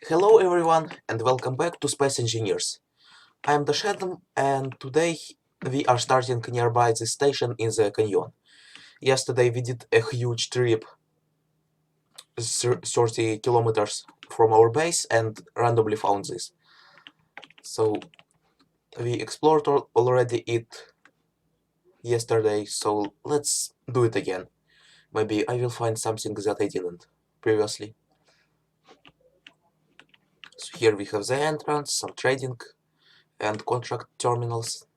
Hello everyone and welcome back to Space Engineers. I am the Shadow and today we are starting nearby this station in the canyon. Yesterday we did a huge trip 30 kilometers from our base and randomly found this. So we explored already it yesterday, so let's do it again. Maybe I will find something that I didn't previously. So here we have the entrance, some trading and contract terminals.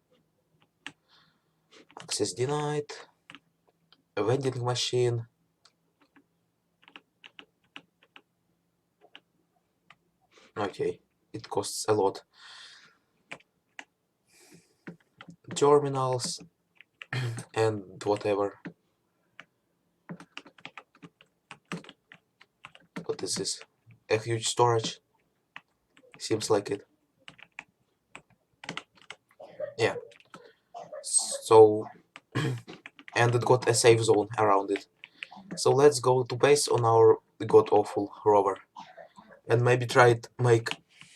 Access denied. A vending machine. Okay, it costs a lot. Terminals and whatever. What is this? A huge storage? Seems like it. Yeah. So, and it got a safe zone around it. So let's go to base on our god awful rover, and maybe try to make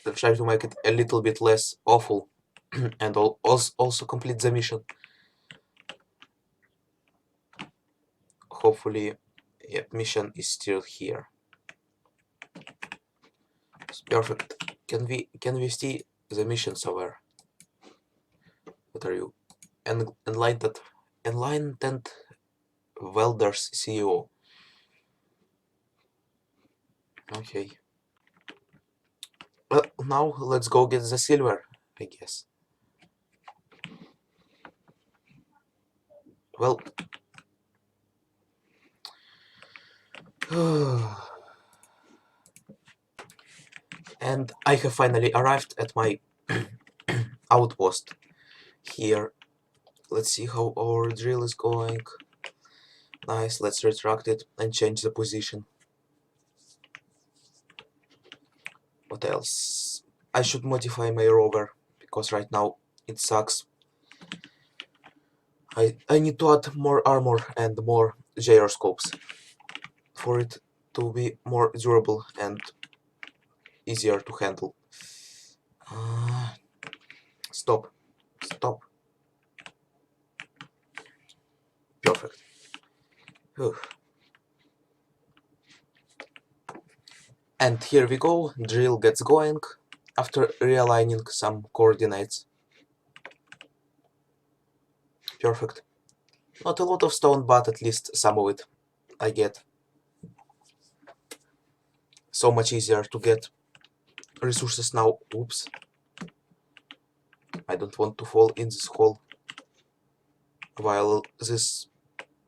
it a little bit less awful, and also complete the mission. Hopefully, yeah, mission is still here. It's perfect. Can we see the mission somewhere? What are you? Enlightened Welders CEO. Okay. Well, now let's go get the silver, I guess. Well, and I have finally arrived at my outpost here. Let's see how our drill is going. Nice, let's retract it and change the position. What else? I should modify my rover, because right now it sucks. I need to add more armor and more gyroscopes for it to be more durable and easier to handle. Stop. Stop. Perfect. Whew. And here we go, drill gets going after realigning some coordinates. Perfect. Not a lot of stone, but at least some of it I get. So much easier to get resources now. Oops. I don't want to fall in this hole while this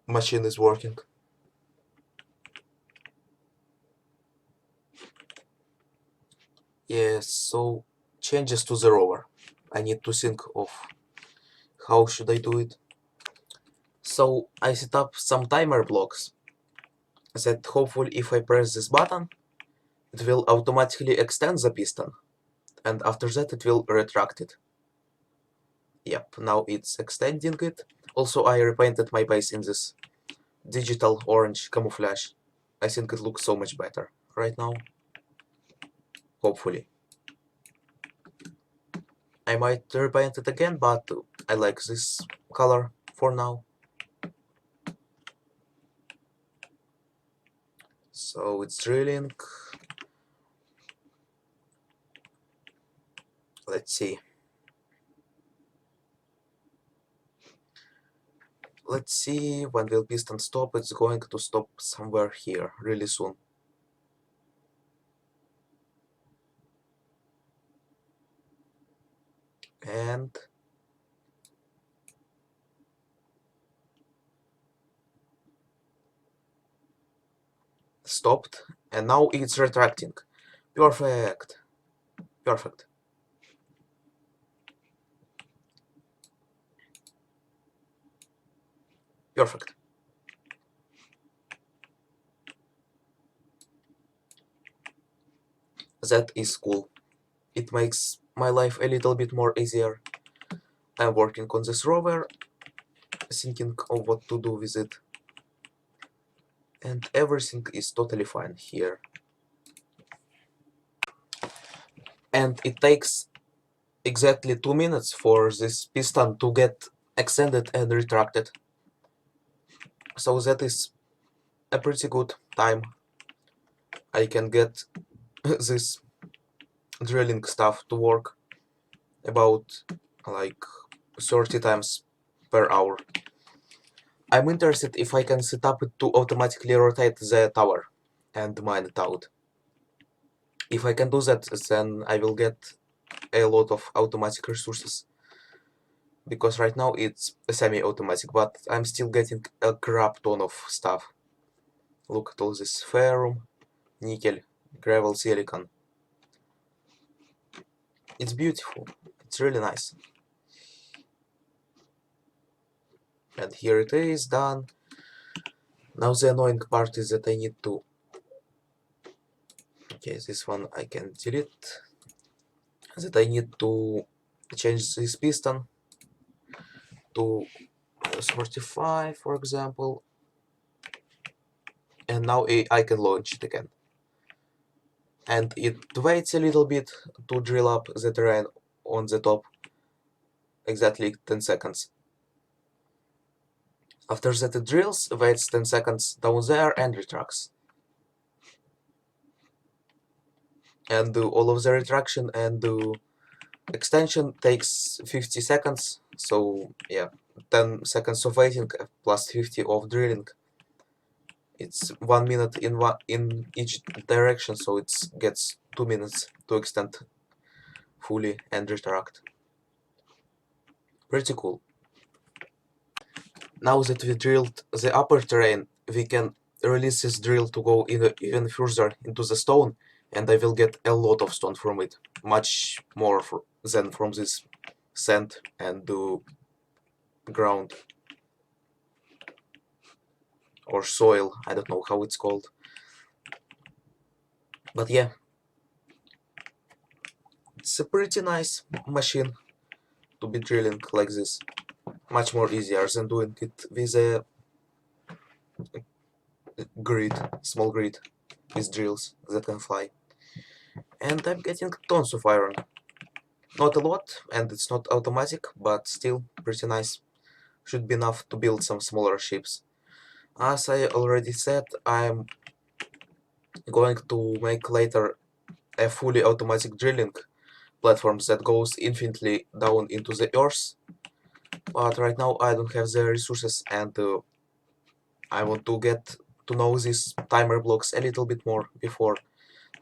machine is working. Yes, so changes to the rover. I need to think of how should I do it. So I set up some timer blocks that hopefully if I press this button, it will automatically extend the piston, and after that it will retract it. Yep, now it's extending it. Also, I repainted my base in this digital orange camouflage. I think it looks so much better right now. Hopefully. I might repaint it again, but I like this color for now. So it's drilling. Let's see. Let's see when will piston stop. It's going to stop somewhere here really soon. And stopped, and now it's retracting. Perfect. Perfect. Perfect. That is cool. It makes my life a little bit more easier. I'm working on this rover, thinking of what to do with it. And everything is totally fine here. and it takes exactly 2 minutes for this piston to get extended and retracted. So that is a pretty good time I can get this drilling stuff to work, about like 30 times per hour. I'm interested if I can set up it to automatically rotate the tower and mine it out. If I can do that, then I will get a lot of automatic resources, because right now it's semi-automatic, but I'm still getting a crap ton of stuff. Look at all this ferrum, nickel, gravel, silicon. It's beautiful. It's really nice. And here it is, done. Now the annoying part is that I need to... Okay, this one I can delete. That I need to change this piston to -45, for example. And now I can launch it again. And it waits a little bit to drill up the terrain on the top. Exactly 10 seconds. After that it drills, waits 10 seconds down there and retracts. And all of the retraction and extension takes 50 seconds, so yeah, 10 seconds of waiting plus 50 of drilling. It's 1 minute in each direction, so it gets 2 minutes to extend fully and retract. Pretty cool. Now that we drilled the upper terrain, we can release this drill to go even further into the stone, and I will get a lot of stone from it, much more than from this sand and ground or soil. I don't know how it's called, but yeah, it's a pretty nice machine to be drilling like this. Much more easier than doing it with a grid, small grid with drills that can fly. And I'm getting tons of iron. Not a lot, and it's not automatic, but still pretty nice. Should be enough to build some smaller ships. As I already said, I'm going to make later a fully automatic drilling platform that goes infinitely down into the earth. But right now I don't have the resources, and I want to get to know these timer blocks a little bit more before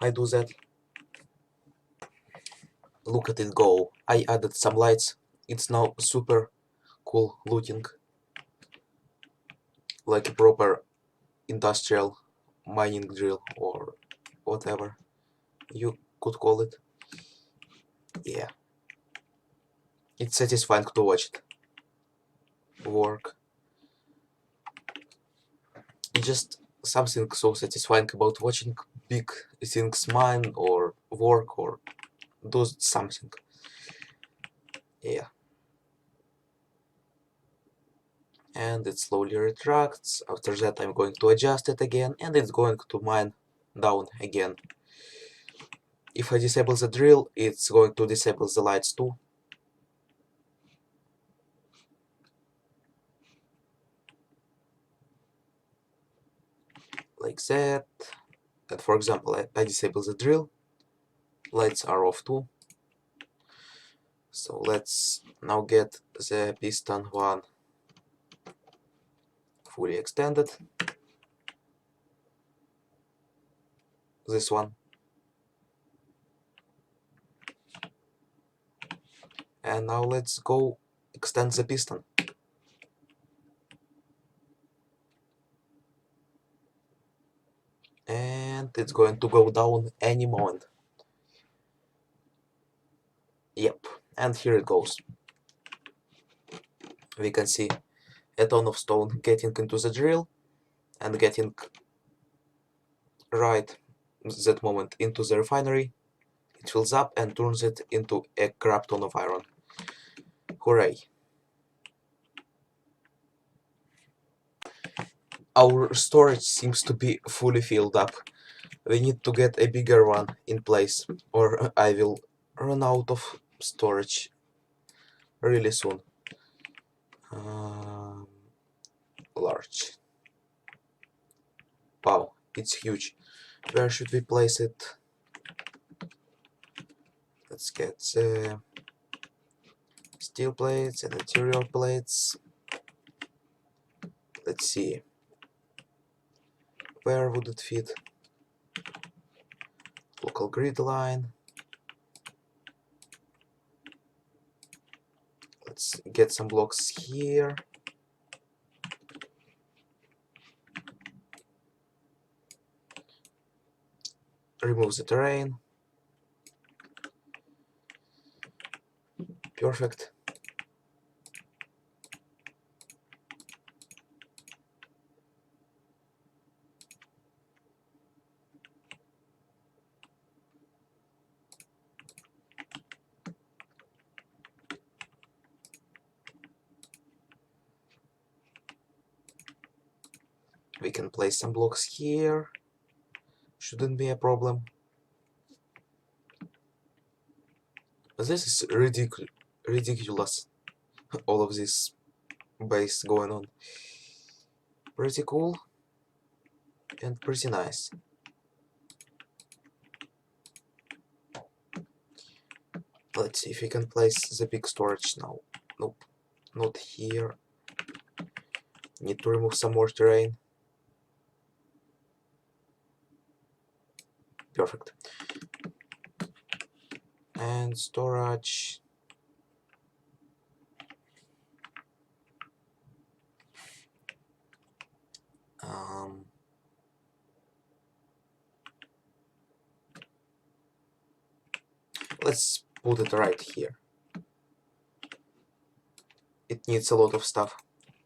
I do that. Look at it go. I added some lights. It's now super cool looking, like a proper industrial mining drill or whatever you could call it. Yeah, it's satisfying to watch it work. It's just something so satisfying about watching big things mine or work or do something. Yeah. And it slowly retracts. After that I'm going to adjust it again, and it's going to mine down again. If I disable the drill, it's going to disable the lights too. Like that. And for example, I disable the drill, lights are off too. So let's now get the piston one fully extended. This one. And now let's go extend the piston. And it's going to go down any moment. Yep, and here it goes. We can see a ton of stone getting into the drill and getting right that moment into the refinery. It fills up and turns it into a crap ton of iron. Hooray! Our storage seems to be fully filled up. We need to get a bigger one in place, or I will run out of storage really soon. Large. Wow, it's huge. Where should we place it? Let's get steel plates and interior plates. Let's see. Where would it fit? Local grid line. Let's get some blocks here. Remove the terrain. Perfect. We can place some blocks here. Shouldn't be a problem. This is ridiculous. All of this base going on. Pretty cool and pretty nice. Let's see if we can place the big storage now. Nope, not here. Need to remove some more terrain. Perfect. And storage. Let's put it right here. It needs a lot of stuff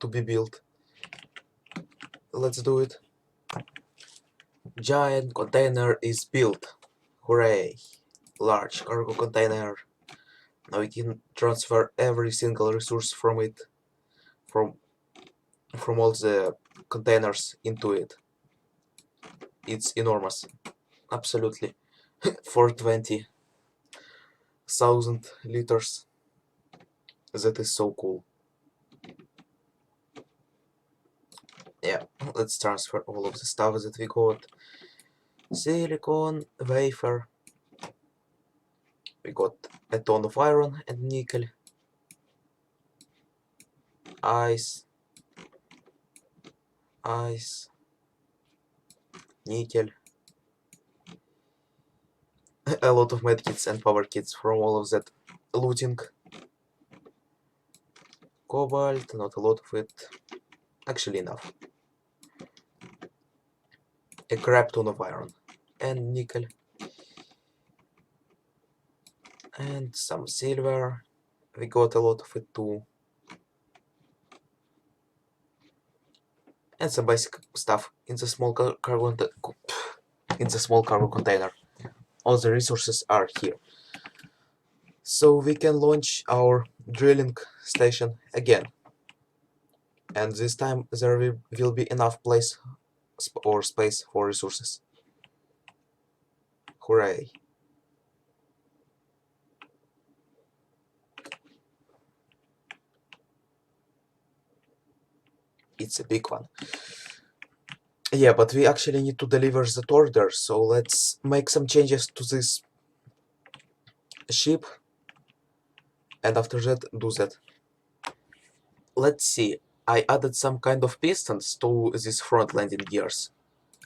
to be built. Let's do it. Giant container is built. Hooray! Large cargo container. Now we can transfer every single resource from it, from all the containers into it. It's enormous. Absolutely. For 20,000 liters. That is so cool. Yeah, let's transfer all of the stuff that we got. Silicon, wafer. We got a ton of iron and nickel. Ice. Nickel. A lot of medkits and power kits from all of that looting. Cobalt, not a lot of it. Actually enough. A crap ton of iron and nickel. And some silver. We got a lot of it too. And some basic stuff in the small cargo container. All the resources are here. So we can launch our drilling station again. And this time there will be enough place or space for resources. Hooray! It's a big one. Yeah, but we actually need to deliver that order, so let's make some changes to this ship, and after that do that. Let's see, I added some kind of pistons to these front landing gears.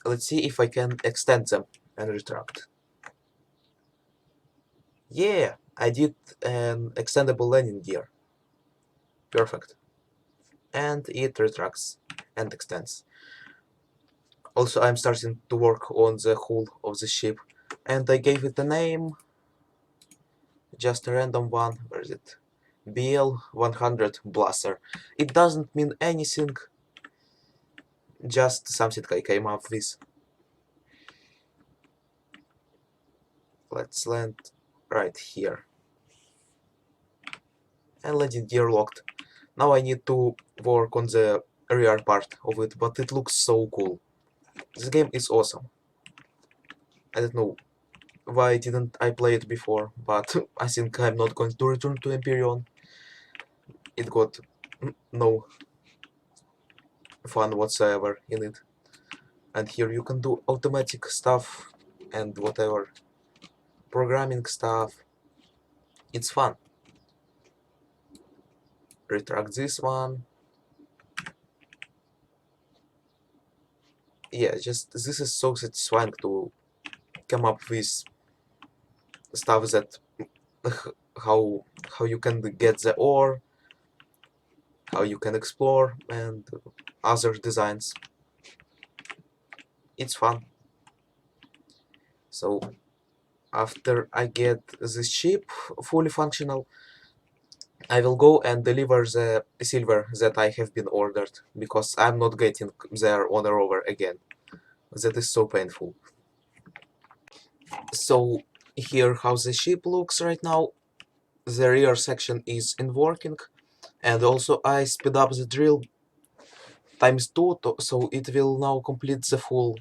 Let's see if I can extend them and retract. Yeah, I did an extendable landing gear. Perfect. And it retracts and extends. Also, I'm starting to work on the hull of the ship, and I gave it a name. Just a random one. Where is it? BL100 Blaster. It doesn't mean anything, just something I came up with. Let's land right here. And landing gear locked. Now I need to work on the rear part of it, but it looks so cool. This game is awesome. I don't know why didn't I play it before, but I think I'm not going to return to Empyrean. It got no fun whatsoever in it. And here you can do automatic stuff and whatever programming stuff. It's fun. Retract this one. Yeah, just this is so satisfying to come up with stuff that how you can get the ore, how you can explore, and other designs. It's fun. So after I get this ship fully functional, I will go and deliver the silver that I have been ordered, because I'm not getting there on a rover again. That is so painful. So here how the ship looks right now. The rear section is in working, and also I speed up the drill ×2, so it will now complete the full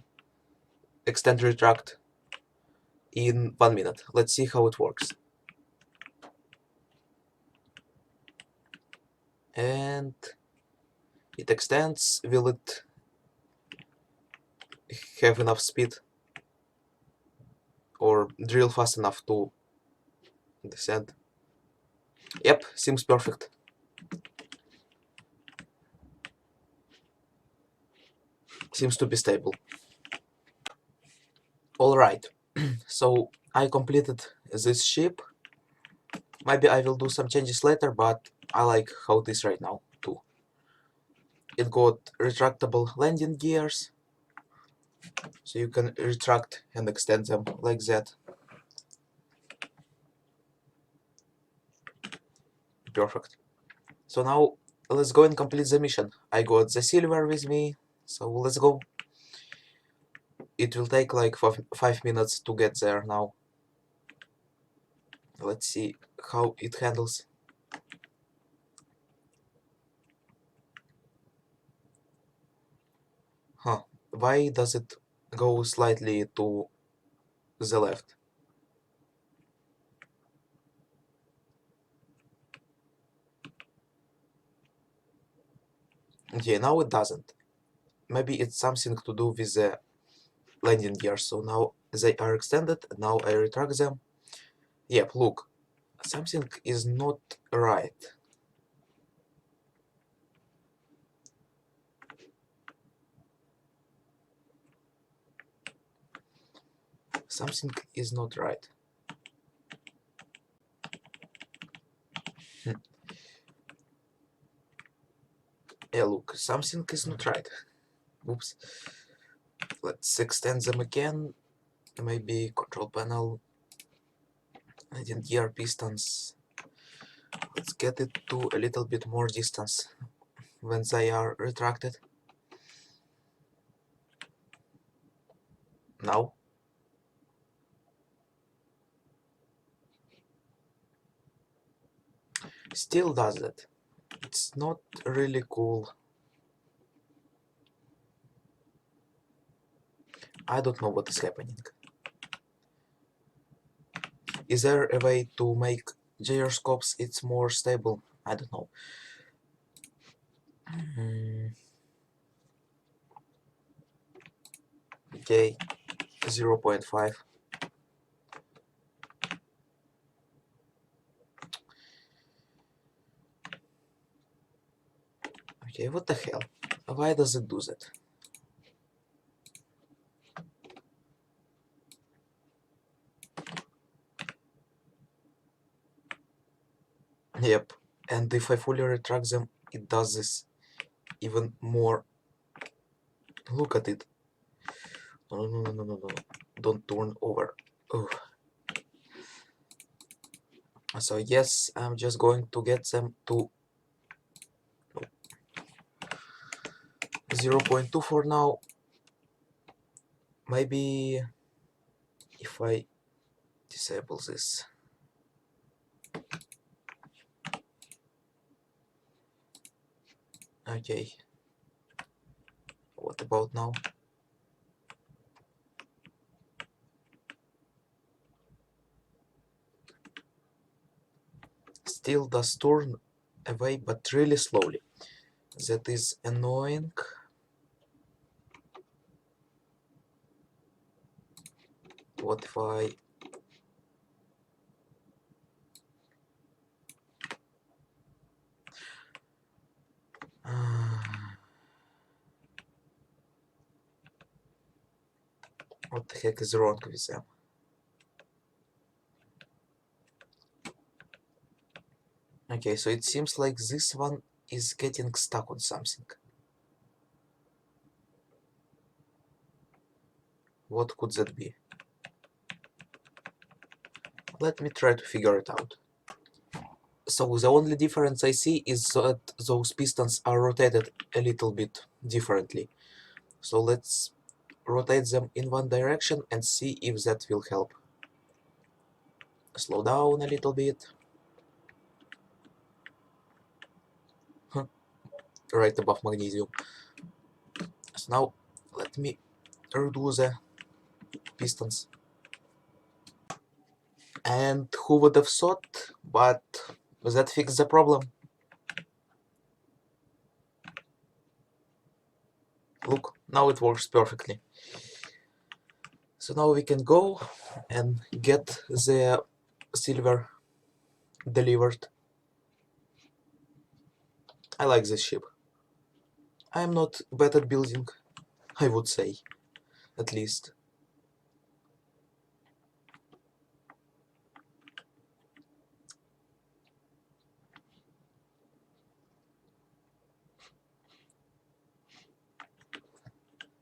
extend retract in 1 minute. Let's see how it works. And it extends. Will it have enough speed or drill fast enough to descend? Yep, seems perfect. Seems to be stable. Alright, so I completed this ship. Maybe I will do some changes later, but I like how it is right now too. It got retractable landing gears, so you can retract and extend them like that. Perfect. So now let's go and complete the mission. I got the silver with me, so let's go. It will take like 5 minutes to get there now. Let's see how it handles. Huh, why does it go slightly to the left? Okay, now it doesn't. Maybe it's something to do with the landing gears. So now they are extended, now I retract them. Yep, look, something is not right. Something is not right. Yeah, look, something is not right. Oops. Let's extend them again. Maybe control panel, landing gear pistons. Let's get it to a little bit more distance when they are retracted. Now. Still does that. It's not really cool. I don't know what is happening. Is there a way to make gyroscopes it's more stable? I don't know. Okay, 0.5. Okay, what the hell? Why does it do that? Yep, and if I fully retract them, it does this even more. Look at it. No, no, no, no, no, no. Don't turn over. Oh. So yes, I'm just going to get them to 0.2 for now. Maybe if I disable this. Okay. What about now? still does turn away, but really slowly. That is annoying. What if I... what the heck is wrong with them? Okay, so it seems like this one is getting stuck on something. What could that be? Let me try to figure it out. So the only difference I see is that those pistons are rotated a little bit differently. So let's rotate them in one direction and see if that will help. Slow down a little bit. Right above magnesium. So now let me redo the pistons. And who would have thought, but that fixed the problem. Look, now it works perfectly. So now we can go and get the silver delivered. I like this ship. I am not bad at building, I would say, at least.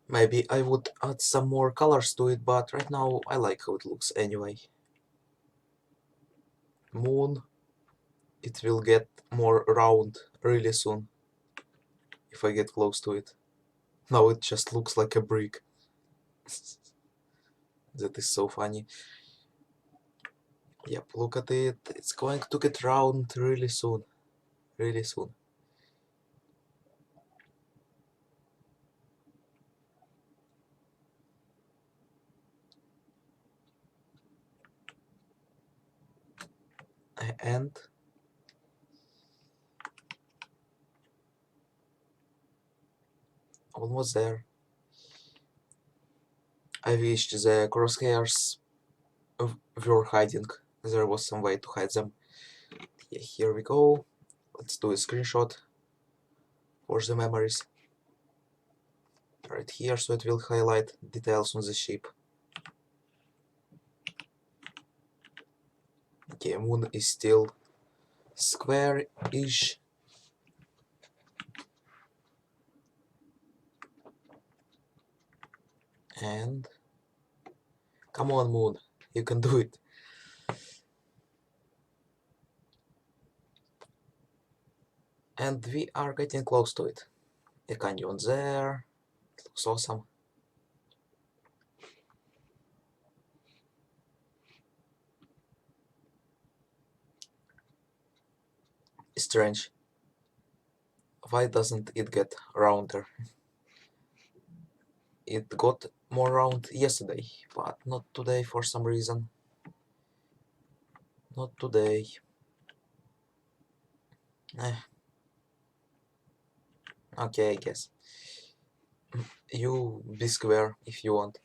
Maybe I would add some more colors to it, but right now I like how it looks anyway. Moon, it will get more round really soon if I get close to it. Now it just looks like a brick. That is so funny. Yep, look at it. It's going to get round really soon. Really soon. And almost there. I wish the crosshairs were hiding. There was some way to hide them. Yeah, here we go. Let's do a screenshot for the memories. Right here, so it will highlight details on the ship. Okay, moon is still square-ish. And come on, moon, you can do it. And we are getting close to it. A canyon there. It looks awesome. Strange. Why doesn't it get rounder? It got more round yesterday, but not today for some reason. Not today. Okay, I guess. You be square if you want.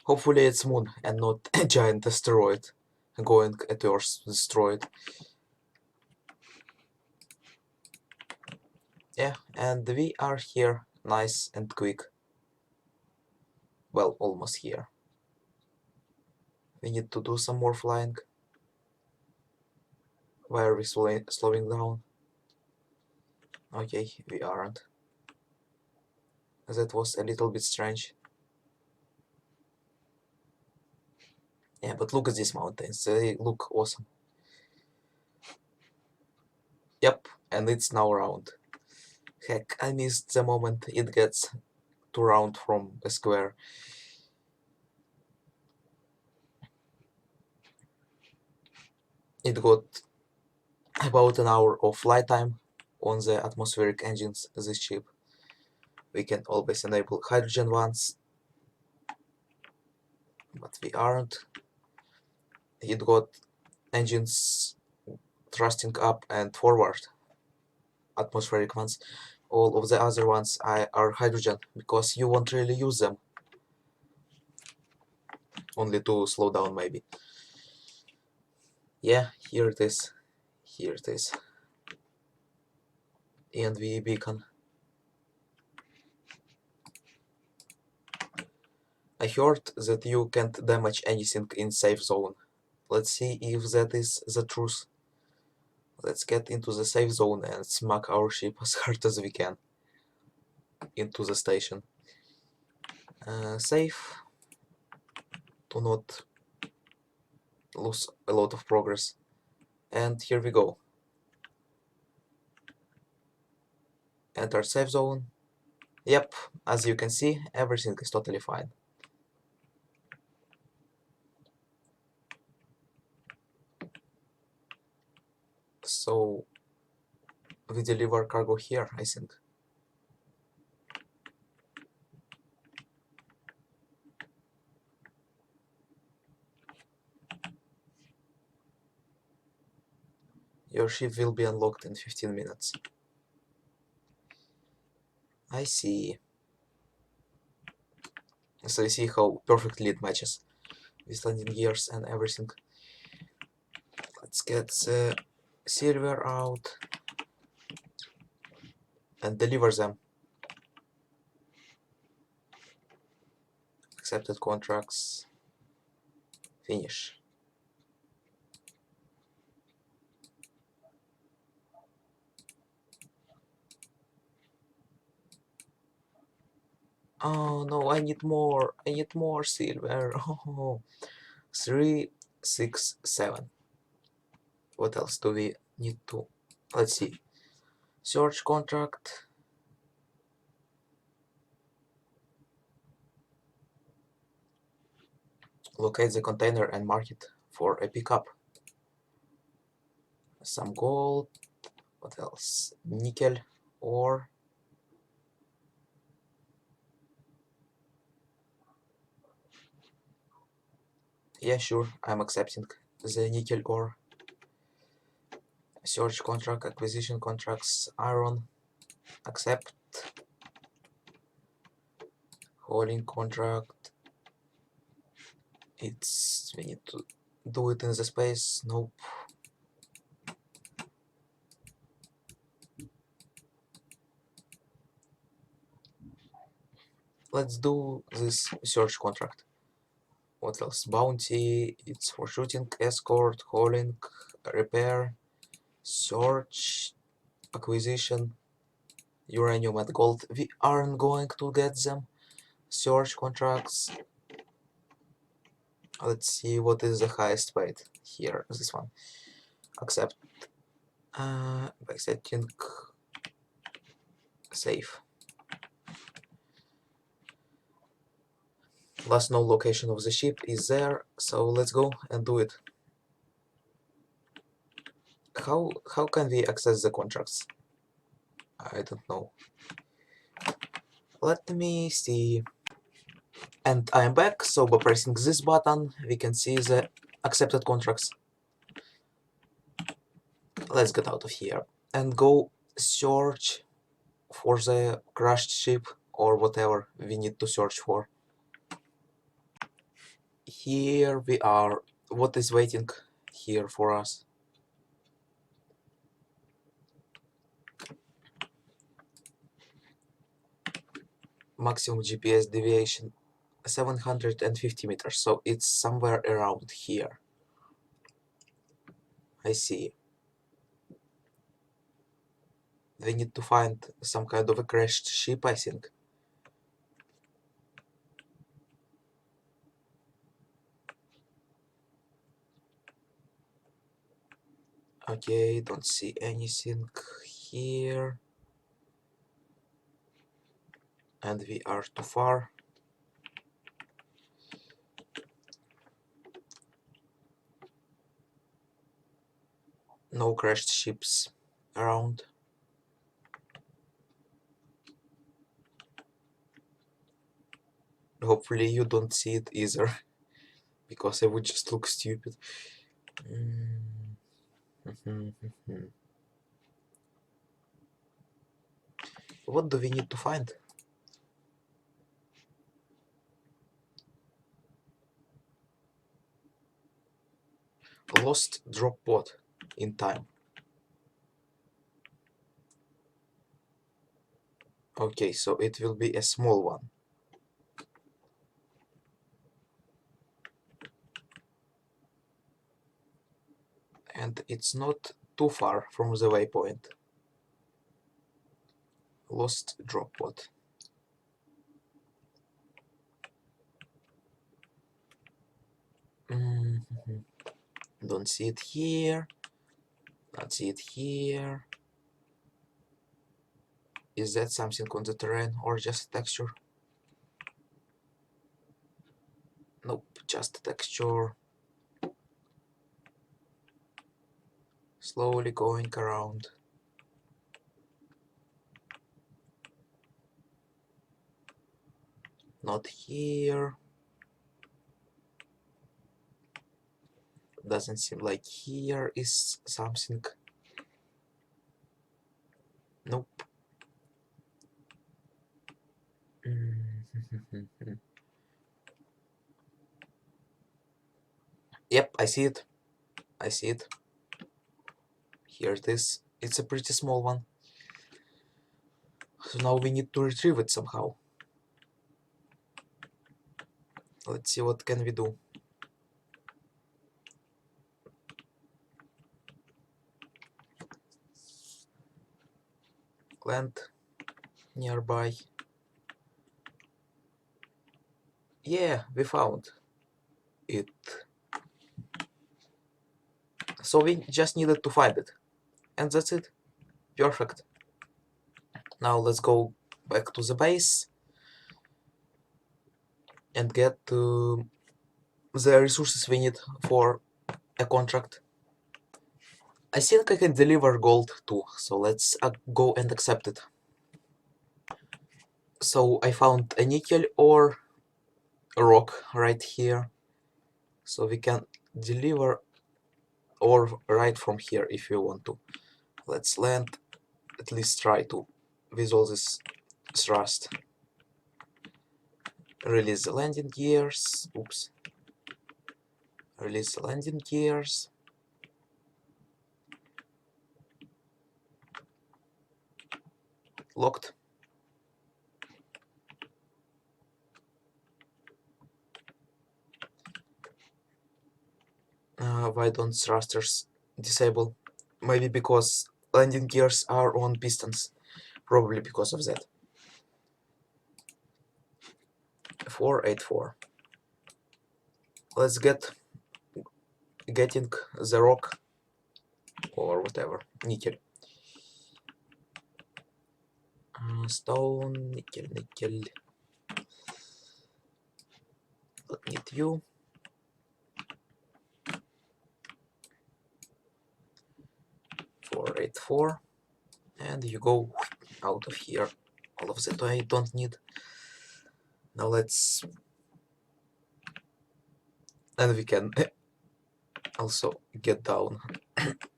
Hopefully it's moon and not a giant asteroid going at Earth to destroy it. Yeah, and we are here, nice and quick. Well, almost here. We need to do some more flying. Why are we slowing down? Okay, we aren't. That was a little bit strange. Yeah, but look at these mountains, they look awesome. Yep, and it's now round. Heck, I missed the moment it gets to round from a square. It got about an hour of flight time on the atmospheric engines this ship. We can always enable hydrogen ones. but we aren't. It got engines thrusting up and forward, atmospheric ones. All of the other ones are hydrogen, because you won't really use them. Only to slow down, maybe. Yeah, here it is. Here it is. ENV beacon. I heard that you can't damage anything in safe zone. Let's see if that is the truth. Let's get into the safe zone and smack our ship as hard as we can into the station. Save to not lose a lot of progress. And here we go. Enter safe zone. Yep, as you can see, everything is totally fine. So we deliver cargo here, I think. Your ship will be unlocked in 15 minutes. I see. So you see how perfectly it matches with landing gears and everything. Let's get the silver out and deliver them. Accepted contracts. Finish. Oh no, I need more. I need more silver. Oh, 3, 6, 7. What else do we need to? Let's see. Search contract. Locate the container and mark it for a pickup. Some gold. What else? Nickel, ore. Yeah, sure, I'm accepting the nickel ore. Search contract, acquisition contracts, iron. Accept. Hauling contract. We need to do it in the space. Nope. Let's do this search contract. What else? Bounty, it's for shooting, escort, hauling, repair, search, acquisition, uranium and gold. We aren't going to get them. Search contracts. Let's see what is the highest paid. Here, this one. Accept. By setting save. Last known location of the ship is there, so let's go and do it. How can we access the contracts? I don't know. Let me see. And I am back, so by pressing this button we can see the accepted contracts. Let's get out of here and go search for the crashed ship or whatever we need to search for. Here we are. What is waiting here for us? Maximum GPS deviation 750 meters, so it's somewhere around here. I see. We need to find some kind of a crashed ship, I think. Okay, don't see anything here. And we are too far. No crashed ships around. Hopefully you don't see it either. because I would just look stupid. What do we need to find? Lost drop pod in time. Okay, so it will be a small one. And it's not too far from the waypoint. Lost drop pod. Don't see it here. Don't see it here. Is that something on the terrain or just a texture? Nope, just a texture. Slowly going around. Not here. Doesn't seem like here is something. Nope. Yep, I see it. I see it. Here it is. It's a pretty small one. So now we need to retrieve it somehow. Let's see what can we do. Land nearby. Yeah, we found it. So we just needed to find it. And that's it. Perfect. Now let's go back to the base and get the resources we need for a contract. I think I can deliver gold too, so let's go and accept it. So I found a nickel or a rock right here, so we can deliver or right from here if you want to. Let's land, at least try to, with all this thrust. Release the landing gears. Oops. Release the landing gears. Locked. Why don't thrusters disable? Maybe because landing gears are on pistons. Probably because of that. 484. Let's getting the rock or whatever. Nickel. Stone, nickel. Need you. .484, and you go out of here. All of that I don't need. Now let's, and we can also get down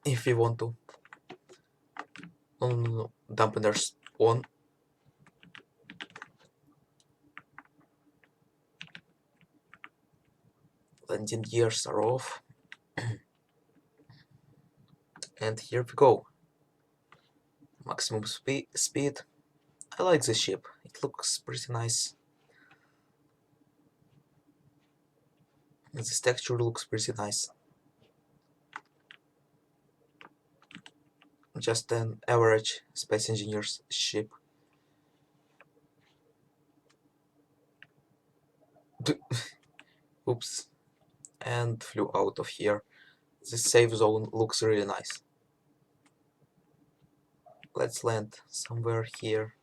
if we want to. No. Dampeners on. Landing gears are off. And here we go. Maximum speed. I like this ship. It looks pretty nice. This texture looks pretty nice. Just an average Space Engineers ship. Oops. And flew out of here. This safe zone looks really nice. Let's land somewhere here.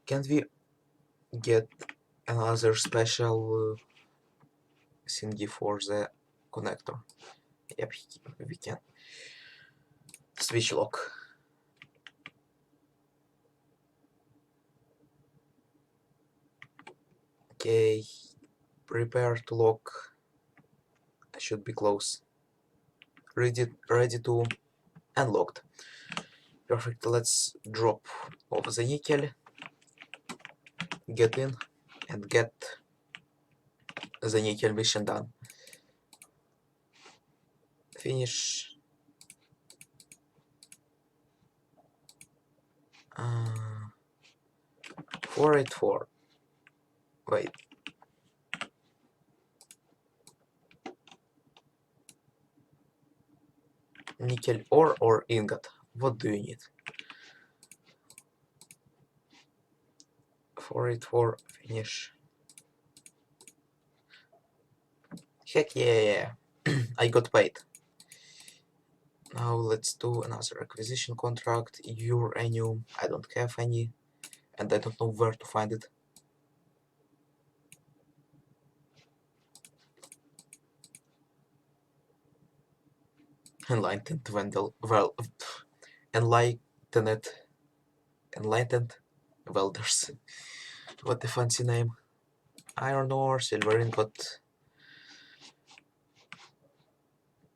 Can't we get another special thingy for the connector? Yep, we can. Switch lock. Okay, prepare to lock. I should be close. Ready to unlocked. Perfect. Let's drop off the nickel. Get in and get the nickel mission done. Finish. 484. Wait. Nickel ore or ingot? What do you need? 484. Finish. Heck yeah. I got paid. Now let's do another acquisition contract. Uranium. I don't have any. And I don't know where to find it. Enlightened Vandal. Well, enlightened welders. What a fancy name. Iron ore, silver ingot,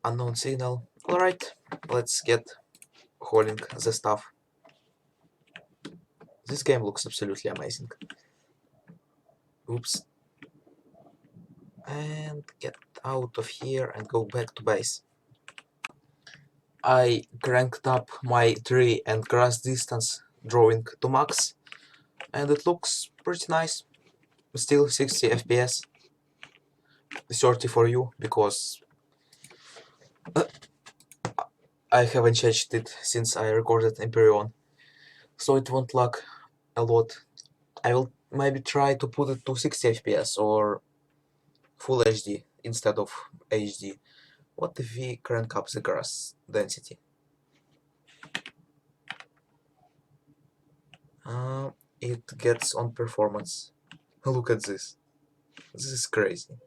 unknown signal. Alright, let's get hauling the stuff. This game looks absolutely amazing. Oops. And get out of here and go back to base. I cranked up my tree and grass distance drawing to max, and it looks pretty nice. Still 60 FPS. 30 for you, because I haven't changed it since I recorded Empyrean, so it won't lag a lot. I will maybe try to put it to 60 FPS or Full HD instead of HD. What if we crank up the grass density? It gets on performance. Look at this. This is crazy.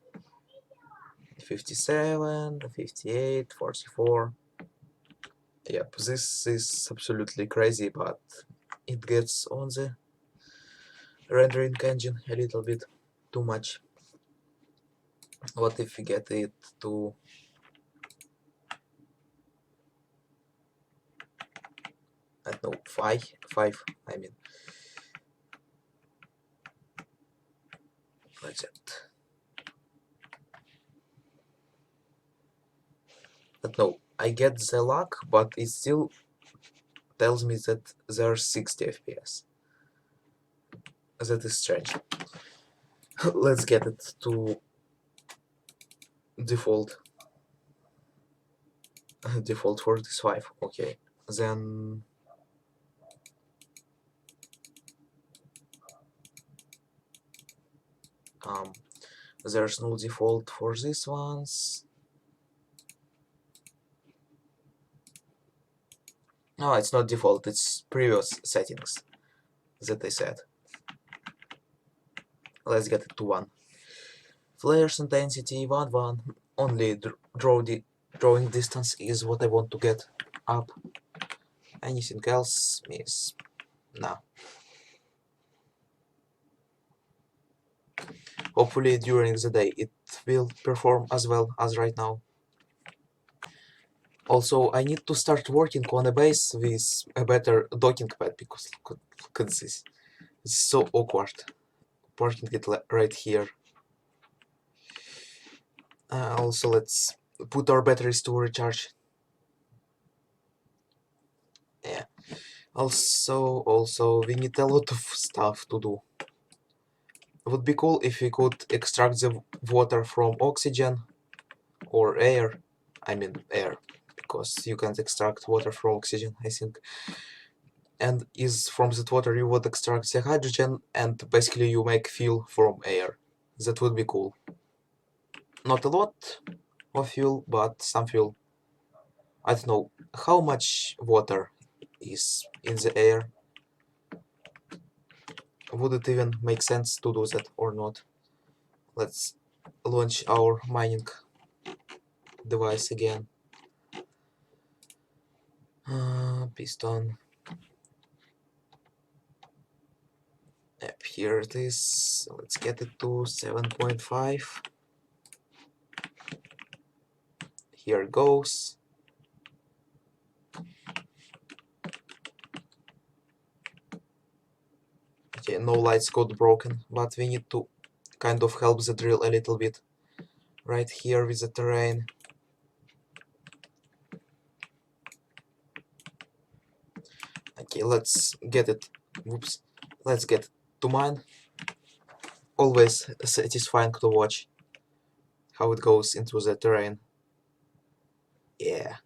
57, 58, 44. Yep, this is absolutely crazy, but it gets on the rendering engine a little bit too much. What if we get it to I don't know, 5, I mean. That's it. But no, I get the lag, but it still tells me that there's 60 FPS. That is strange. Let's get it to default. Default 45, okay. Then there's no default for these ones. No, it's not default, it's previous settings that I set. Let's get it to 1. Flares intensity 1, only drawing distance is what I want to get up. Anything else is nah. Hopefully during the day it will perform as well as right now. Also, I need to start working on a base with a better docking pad, because look at this. It's so awkward parking it right here. Also, let's put our batteries to recharge. Yeah. Also, we need a lot of stuff to do. It would be cool if we could extract the water from oxygen or air. I mean air, because you can't extract water from oxygen, I think. And is from that water you would extract the hydrogen, and basically you make fuel from air. That would be cool. Not a lot of fuel, but some fuel. I don't know how much water is in the air. Would it even make sense to do that or not? Let's launch our mining device again. Piston. Yep, here it is. Let's get it to 7.5. Here it goes. Okay, no lights got broken, but we need to kind of help the drill a little bit. Right here with the terrain. Okay, let's get it. Whoops. Let's get to mine. Always satisfying to watch how it goes into the terrain. Yeah.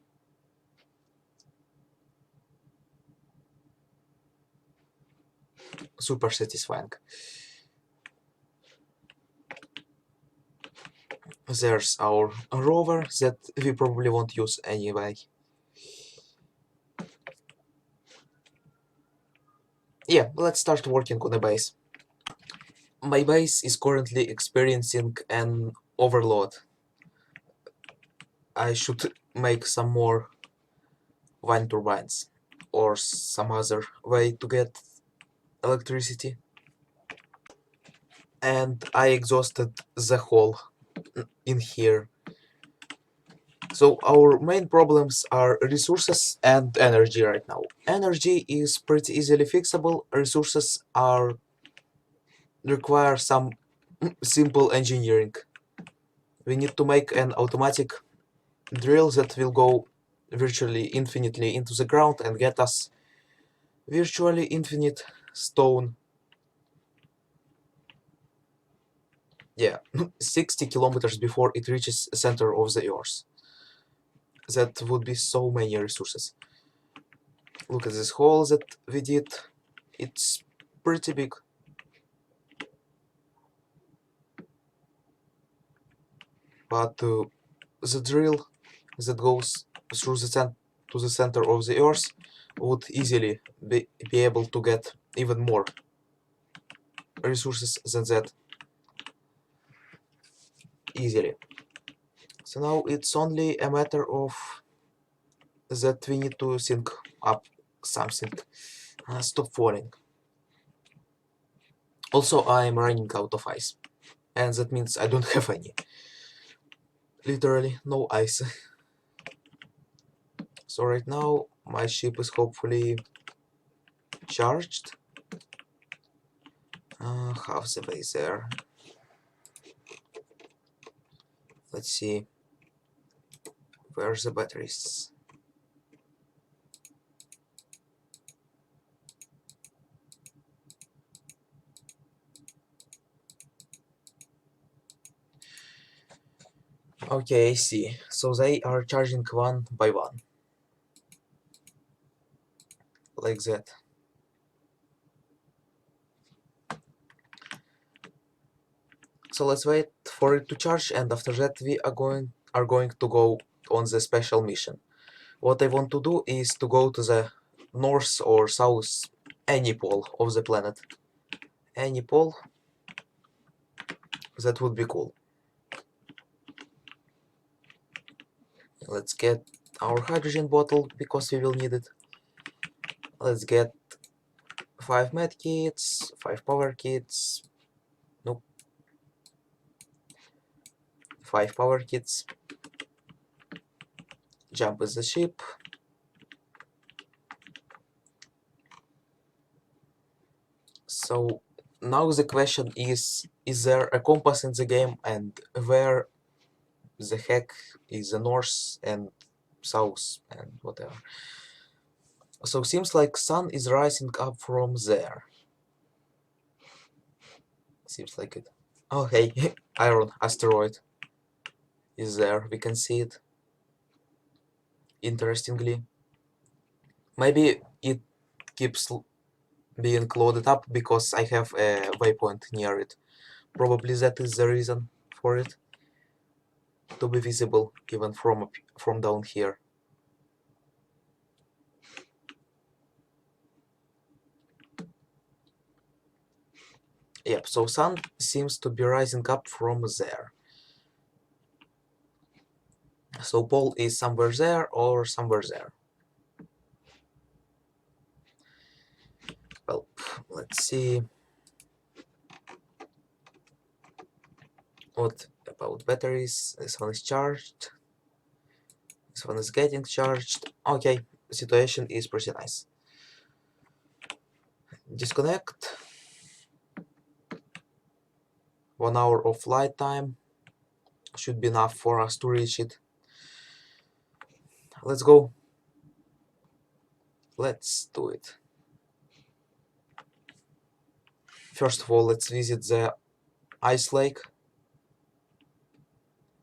Super satisfying. There's our rover that we probably won't use anyway. Yeah, let's start working on the base. My base is currently experiencing an overload. I should make some more wind turbines or some other way to get electricity. And I exhausted the hole in here. So our main problems are resources and energy right now. Energy is pretty easily fixable. Resources require some simple engineering. We need to make an automatic drill that will go virtually infinitely into the ground and get us virtually infinite stone. Yeah, 60 kilometers before it reaches the center of the earth. That would be so many resources. Look at this hole that we did. It's pretty big. But the drill that goes through to the center of the earth would easily be able to get even more resources than that. Easily. So now it's only a matter of that we need to think up something. Stop falling. Also, I'm running out of ice. And that means I don't have any. Literally no ice. So right now my ship is hopefully charged. Half the way there. Let's see. Where's the batteries? Okay, I see. So they are charging one by one. Like that. So let's wait for it to charge, and after that we are going to go on the special mission. What I want to do is to go to the north or south, any pole of the planet. Any pole. That would be cool. Let's get our hydrogen bottle because we will need it. Let's get 5 med kits, 5 power kits. Nope. 5 power kits. Jump with the ship. So now the question is there a compass in the game, and where the heck is the north and south and whatever? So seems like sun is rising up from there. Seems like it. Oh hey, iron asteroid is there. We can see it. Interestingly. Maybe it keeps being loaded up because I have a waypoint near it. Probably that is the reason for it to be visible even from down here. Yep, so sun seems to be rising up from there. So pole is somewhere there or somewhere there. Well, let's see. What about batteries? This one is charged. This one is getting charged. Okay, situation is pretty nice. Disconnect. 1 hour of flight time should be enough for us to reach it. Let's go. Let's do it. First of all, let's visit the ice lake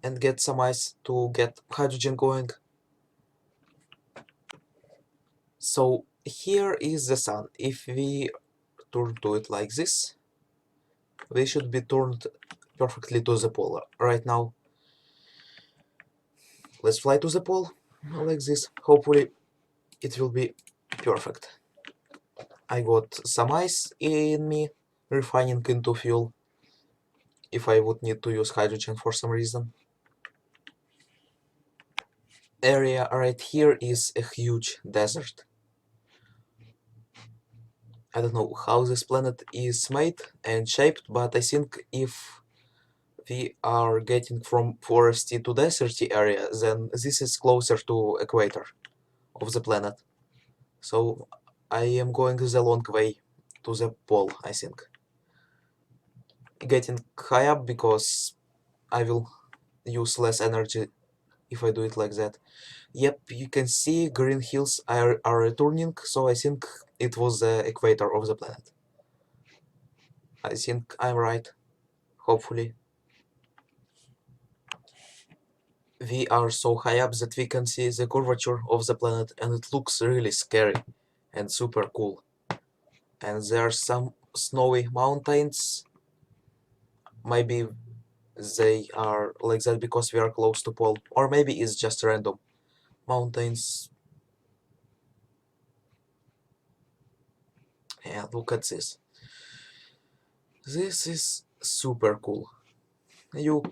and get some ice to get hydrogen going. So here is the sun. If we turn to it like this, we should be turned perfectly to the pole. Right now, let's fly to the pole like this. Hopefully it will be perfect. I got some ice in me, refining into fuel if I would need to use hydrogen for some reason. Area right here is a huge desert. I don't know how this planet is made and shaped, but I think if we are getting from foresty to deserty area, then this is closer to equator of the planet. So I am going the long way to the pole, I think. Getting high up because I will use less energy if I do it like that. Yep, you can see green hills are returning, so I think it was the equator of the planet. I think I'm right, hopefully. We are so high up that we can see the curvature of the planet, and it looks really scary and super cool. And there are some snowy mountains. Maybe they are like that because we are close to pole, or maybe it's just random mountains. Yeah, look at this. This is super cool. You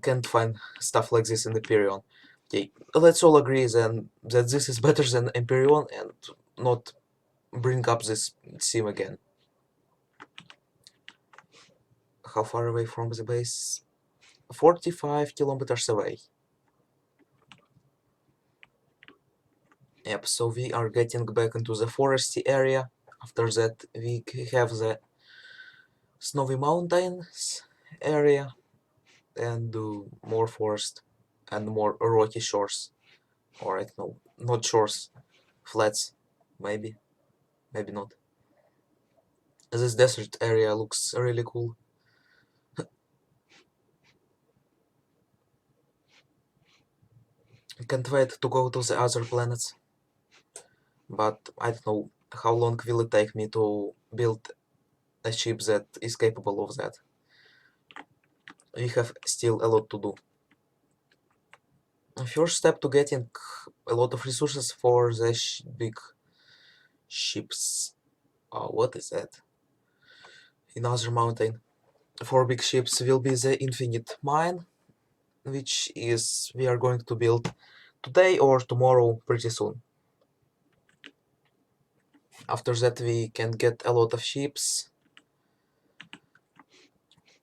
can't find stuff like this in Empyrean. Okay, let's all agree then that this is better than Empyrean and not bring up this sim again. How far away from the base? 45 kilometers away. Yep, so we are getting back into the foresty area. After that we have the snowy mountains area and more forest and more rocky shores. Or I don't know, not shores, flats, maybe, maybe not. This desert area looks really cool. I can't wait to go to the other planets. But I don't know how long will it take me to build a ship that is capable of that. We have still a lot to do. First step to getting a lot of resources for the big ships. What is that? Another mountain. For big ships will be the infinite mine, which is we are going to build today or tomorrow pretty soon. After that we can get a lot of ships,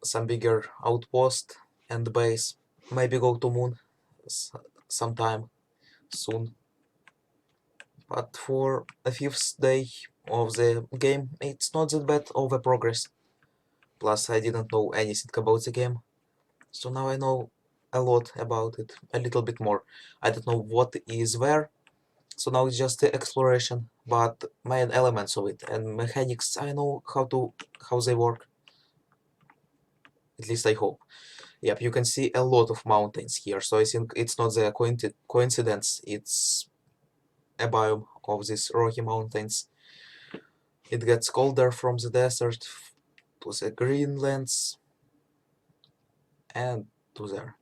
some bigger outpost and base. Maybe go to moon sometime soon. But for the 5th day of the game, it's not that bad of a progress. Plus, I didn't know anything about the game, so now I know a lot about it, a little bit more. I don't know what is where, so now it's just the exploration, but main elements of it and mechanics, I know how they work. At least I hope. Yep, you can see a lot of mountains here, so I think it's not the coincidence, it's a biome of these rocky mountains. It gets colder from the desert to the Greenlands and to there.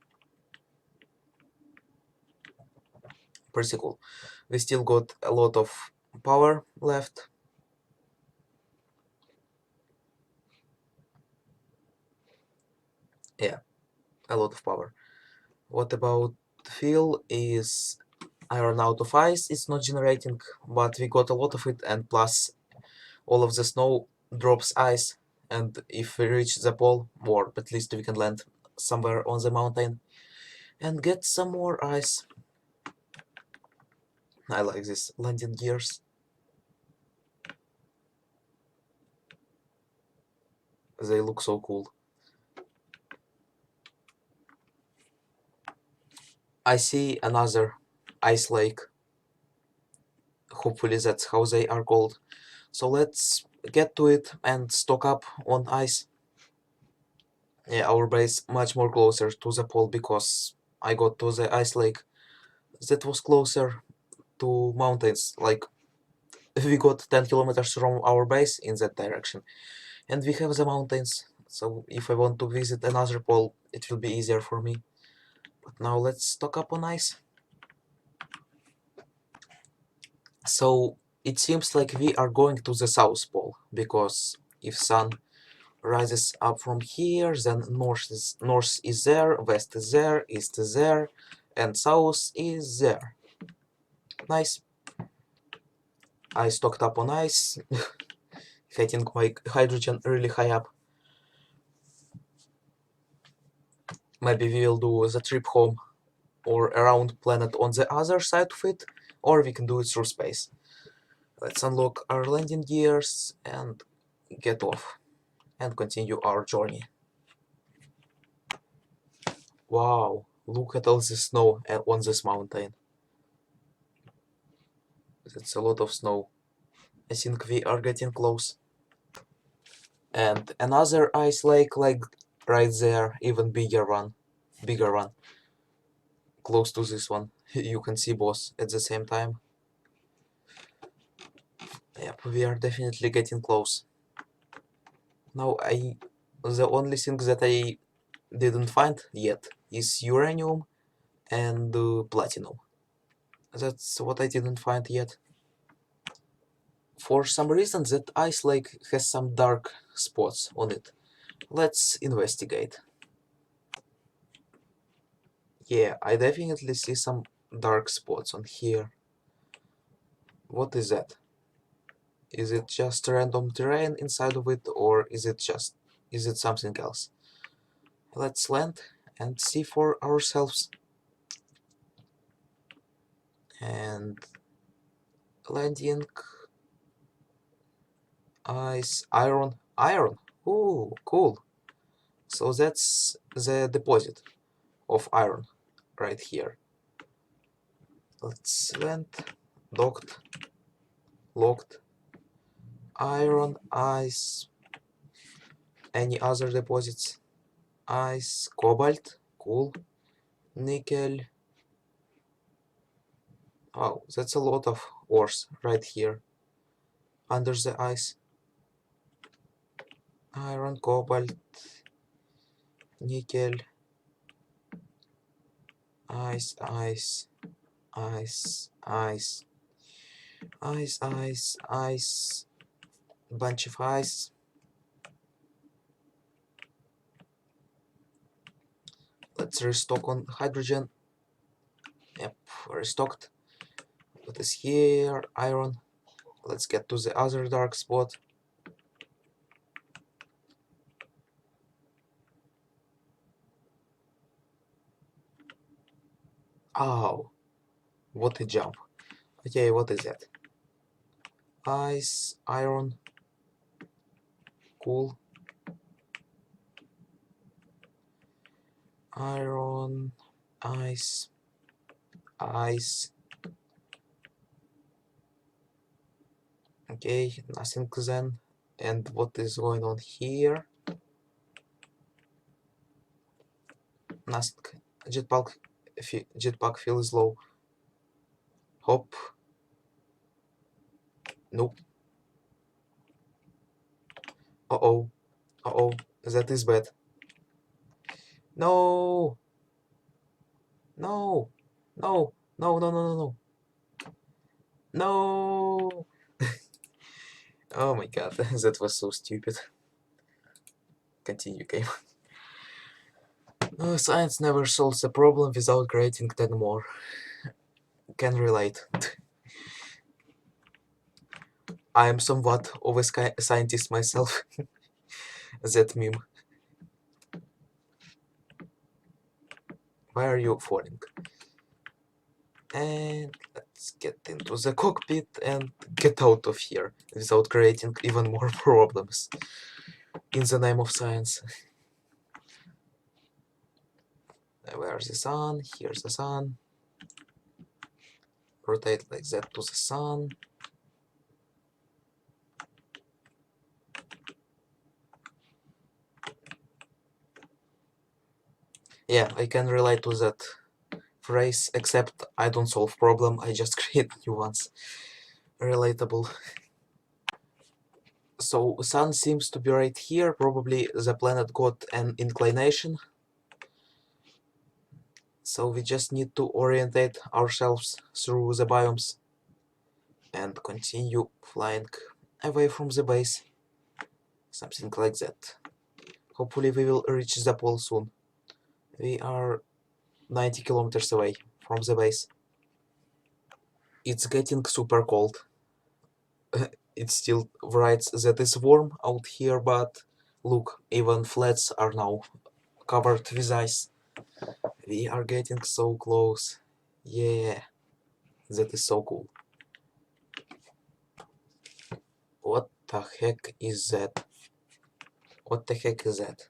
Pretty cool. We still got a lot of power left. Yeah, a lot of power. What about fuel is iron out of ice. It's not generating, but we got a lot of it, and plus all of the snow drops ice, and if we reach the pole, or at least we can land somewhere on the mountain and get some more ice. I like these landing gears. They look so cool. I see another ice lake. Hopefully that's how they are called. So let's get to it and stock up on ice. Yeah, our base much more closer to the pole because I got to the ice lake that was closer to mountains. Like we got 10 kilometers from our base in that direction, and we have the mountains. So if I want to visit another pole, it will be easier for me. But now let's stock up on ice. So it seems like we are going to the South Pole, because if sun rises up from here, then north is there, west is there, east is there, and south is there. Nice. I stocked up on ice, getting my hydrogen really high up. Maybe we will do the trip home or around planet on the other side of it, or we can do it through space. Let's unlock our landing gears and get off and continue our journey. Wow, look at all the snow on this mountain. That's a lot of snow. I think we are getting close. And another ice lake, like right there, even bigger one, close to this one. You can see both at the same time. Yep, we are definitely getting close. Now the only thing that I didn't find yet is uranium and platinum. That's what I didn't find yet. For some reason that ice lake has some dark spots on it. Let's investigate. Yeah, I definitely see some dark spots on here. What is that? Is it just random terrain inside of it, or is it something else? Let's land and see for ourselves. And landing, ice, iron. Ooh, cool. So that's the deposit of iron right here. Let's land, docked, locked, iron, ice. Any other deposits? Ice, cobalt, cool, nickel. Oh, that's a lot of ores right here under the ice. Iron, cobalt, nickel, ice, ice, ice, ice, ice, ice, ice, bunch of ice. Let's restock on hydrogen. Yep, restocked. What is here? Iron. Let's get to the other dark spot. Oh, what a jump. Okay, what is that? Ice, iron, cool. Iron, ice, ice. Okay, nothing then. And what is going on here? Nothing. Jetpack feels low. Hop. Nope. Uh-oh. Uh-oh. That is bad. No. No. No. No, no, no, no, no. No. Oh my god, that was so stupid. Continue game. No, science never solves a problem without creating 10 more. Can relate. I am somewhat of a scientist myself. That meme. Why are you falling? And let's get into the cockpit and get out of here without creating even more problems. In the name of science. Where's the sun? Here's the sun. Rotate like that to the sun. Yeah, I can relate to that phrase, except I don't solve problem, I just create new ones. Relatable. So sun seems to be right here, probably the planet got an inclination. So we just need to orientate ourselves through the biomes and continue flying away from the base. Something like that. Hopefully we will reach the pole soon. We are 90 kilometers away from the base. It's getting super cold. It still writes that it's warm out here, but look, even flats are now covered with ice. We are getting so close. Yeah, that is so cool. What the heck is that? What the heck is that?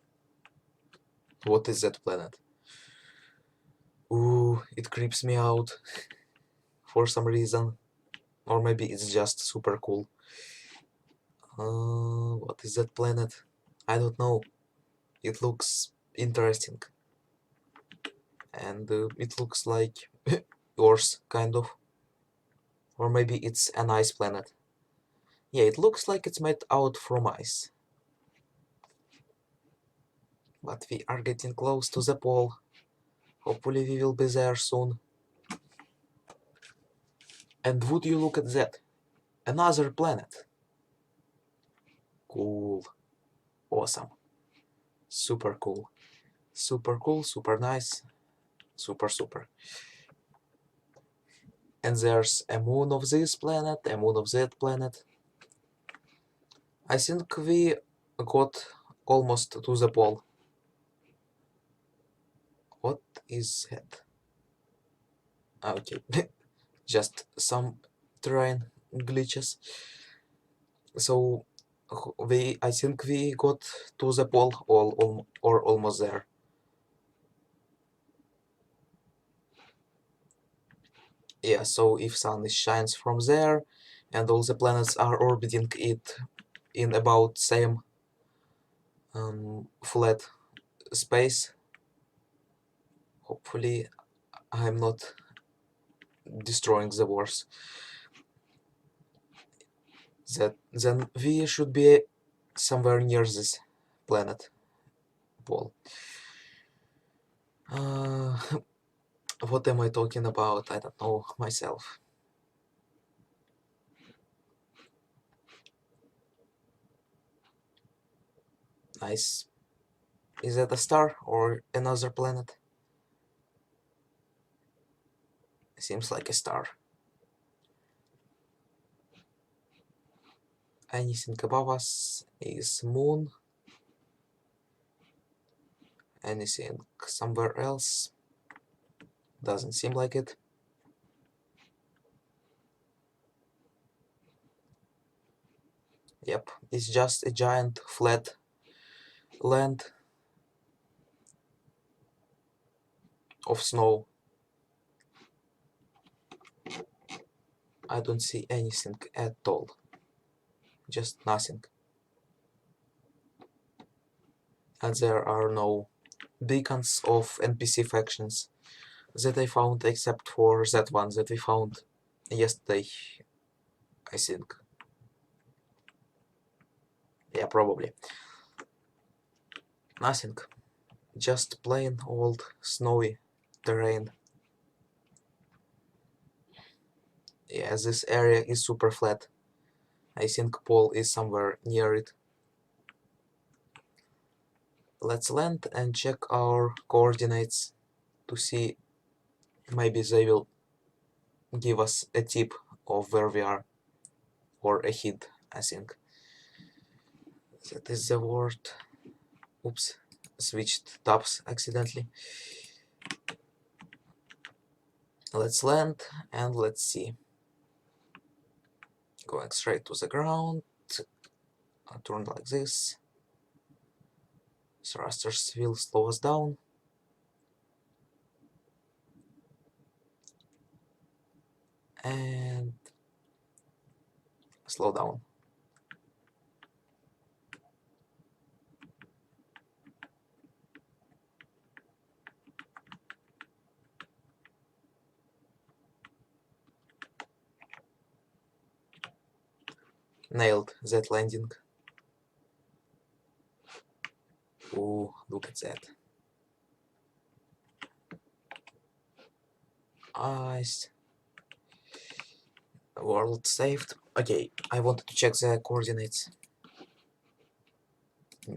What is that planet? Ooh, it creeps me out for some reason. Or maybe it's just super cool. What is that planet? I don't know. It looks interesting. And it looks like yours, kind of. Or maybe it's an ice planet. Yeah, it looks like it's made out from ice. But we are getting close to the pole. Hopefully we will be there soon. And would you look at that? Another planet. Cool. Awesome. Super cool. Super cool, super nice. Super. And there's a moon of this planet, a moon of that planet. I think we got almost to the pole. What is that? Okay, just some terrain glitches. So I think we got to the pole or almost there. Yeah, so if sun shines from there and all the planets are orbiting it in about same flat space, hopefully I'm not destroying the wars. Then we should be somewhere near this planet pole. What am I talking about? I don't know myself. Nice. Is that a star or another planet? Seems like a star. Anything above us is moon. Anything somewhere else? Doesn't seem like it. Yep, it's just a giant flat land of snow. I don't see anything at all. Just nothing. And there are no beacons of NPC factions that I found except for that one that we found yesterday, I think. Yeah, probably. Nothing. Just plain old snowy terrain. Yeah, this area is super flat. I think Paul is somewhere near it. Let's land and check our coordinates to see, maybe they will give us a tip of where we are or a hint I think that is the word. Oops, switched tabs accidentally. Let's land and let's see. Going straight to the ground. Turn like this. Thrusters will slow us down. And slow down. Nailed that landing. Ooh, look at that. Nice. World saved. Okay, I wanted to check the coordinates.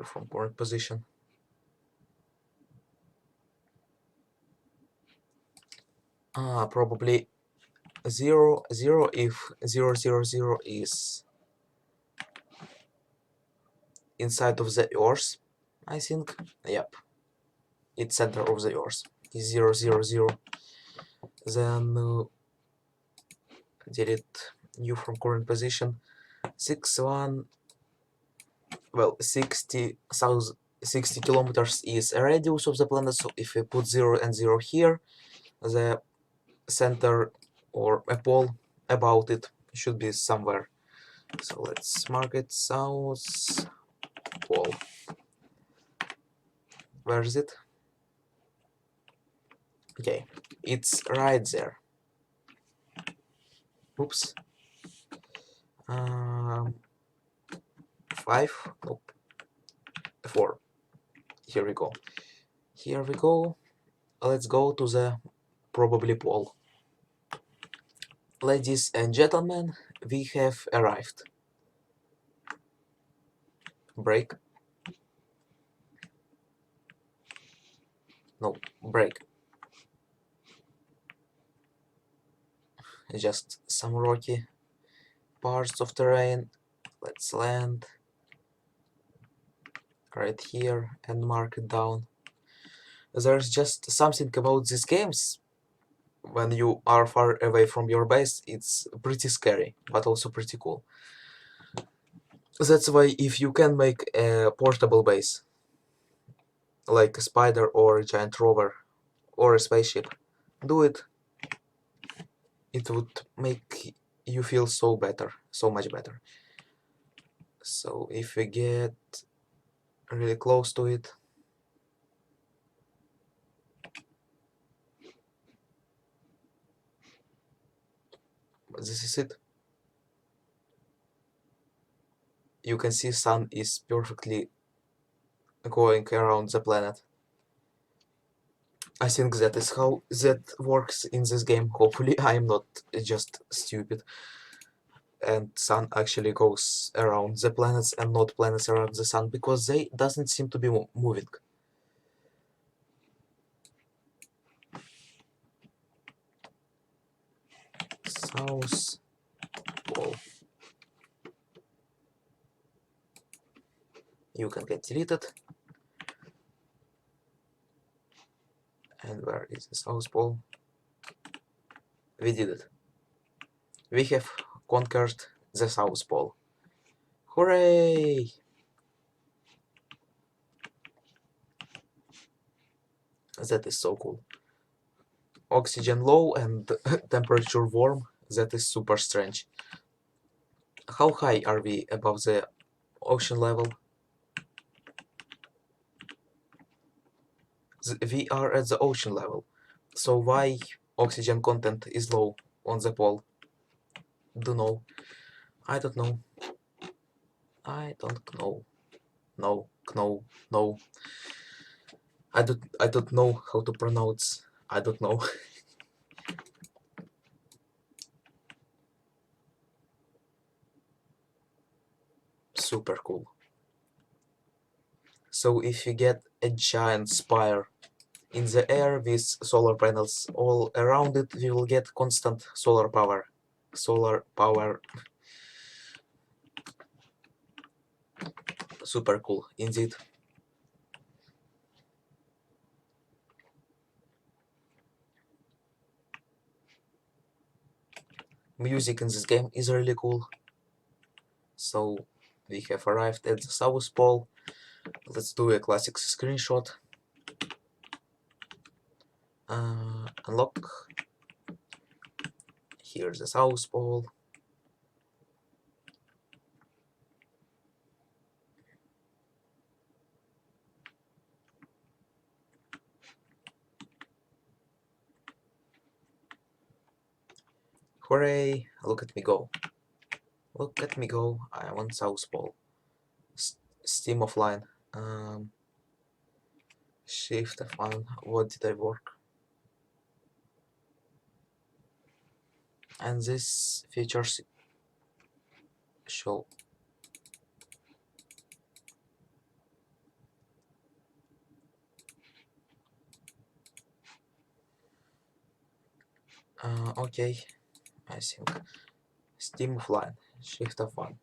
From current position. Probably 0, 0 if 0, 0, 0 is inside of the Earth, I think. Yep. It's center of the Earth. Is 0, 0, 0. Then delete new from current position. 6, 1. Well, 60 kilometers is a radius of the planet. So if we put 0 and 0 here, the center or a pole about it should be somewhere. So let's mark it south pole. Where is it? Okay, it's right there. Oops. 5. Nope. 4. Here we go. Here we go. Let's go to the probably pole. Ladies and gentlemen, we have arrived. Brake. No, brake. Just some rocky parts of terrain. Let's land right here and mark it down. There's just something about these games. When you are far away from your base, it's pretty scary, but also pretty cool. That's why if you can make a portable base, like a spider or a giant rover or a spaceship, do it. It would make you feel so better, so much better. So if we get really close to it, this is it. You can see sun is perfectly going around the planet. I think that is how that works in this game. Hopefully I am not just stupid and sun actually goes around the planets and not planets around the sun, because they doesn't seem to be moving. South Pole. You can get deleted. And where is the South Pole? We did it. We have conquered the South Pole. Hooray! That is so cool. Oxygen low and temperature warm. That is super strange. How high are we above the ocean level? We are at the ocean level. So why oxygen content is low on the pole? Don't know. I don't know. I don't know. No, no, no. I don't know how to pronounce. I don't know. Super cool. So if you get a giant spire in the air with solar panels all around it, we will get constant solar power. Solar power. Super cool indeed. Music in this game is really cool. So we have arrived at the South Pole. Let's do a classic screenshot. Unlock. Here's the South Pole. Hooray! Look at me go. Look at me go. I am on South Pole. Steam offline. Shift F1. What did I work? And this features show. Okay, I think Steam offline. Shift F1.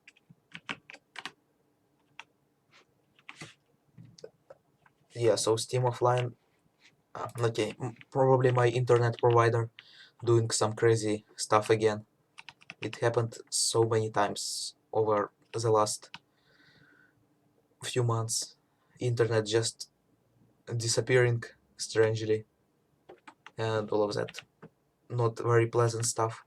Yeah, so Steam offline. Okay, probably my internet provider doing some crazy stuff again. It happened so many times over the last few months. Internet just disappearing strangely and all of that. Not very pleasant stuff.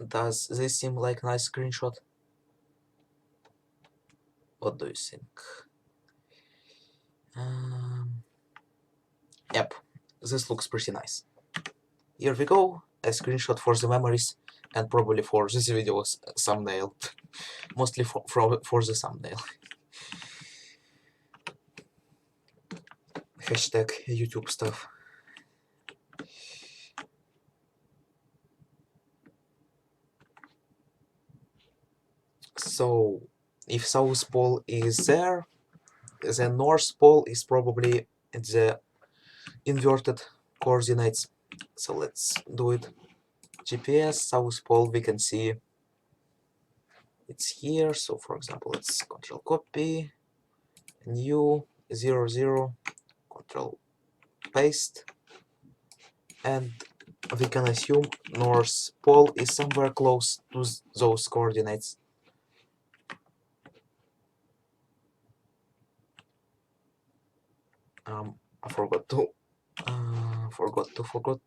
Does this seem like a nice screenshot? What do you think? Yep, this looks pretty nice. Here we go, a screenshot for the memories and probably for this video's thumbnail. Mostly for the thumbnail. Hashtag YouTube stuff. So, if South Pole is there, the North Pole is probably the inverted coordinates. So let's do it. GPS, South Pole, we can see it's here. So for example, let's control copy, new 00, control paste, and we can assume North Pole is somewhere close to those coordinates. I forgot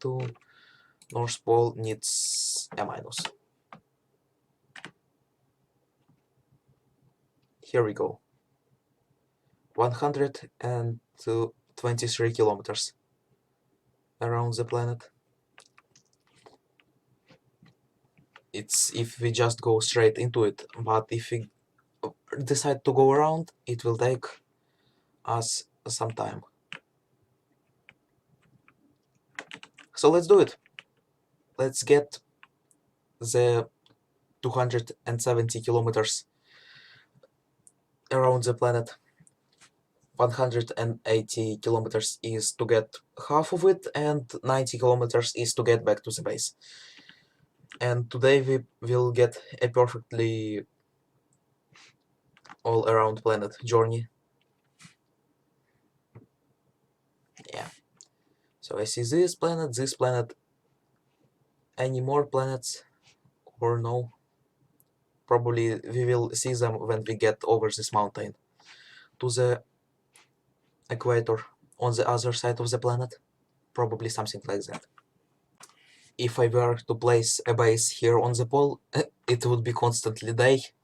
to North Pole needs a minus. Here we go. 123 kilometers around the planet. It's if we just go straight into it, but if we decide to go around, it will take us some time. So let's do it. Let's get the 270 kilometers around the planet. 180 kilometers is to get half of it, and 90 kilometers is to get back to the base. And today we will get a perfectly all around planet journey. Yeah. So I see this planet. Any more planets or no? Probably we will see them when we get over this mountain to the equator on the other side of the planet. Probably something like that. If I were to place a base here on the pole, it would be constantly day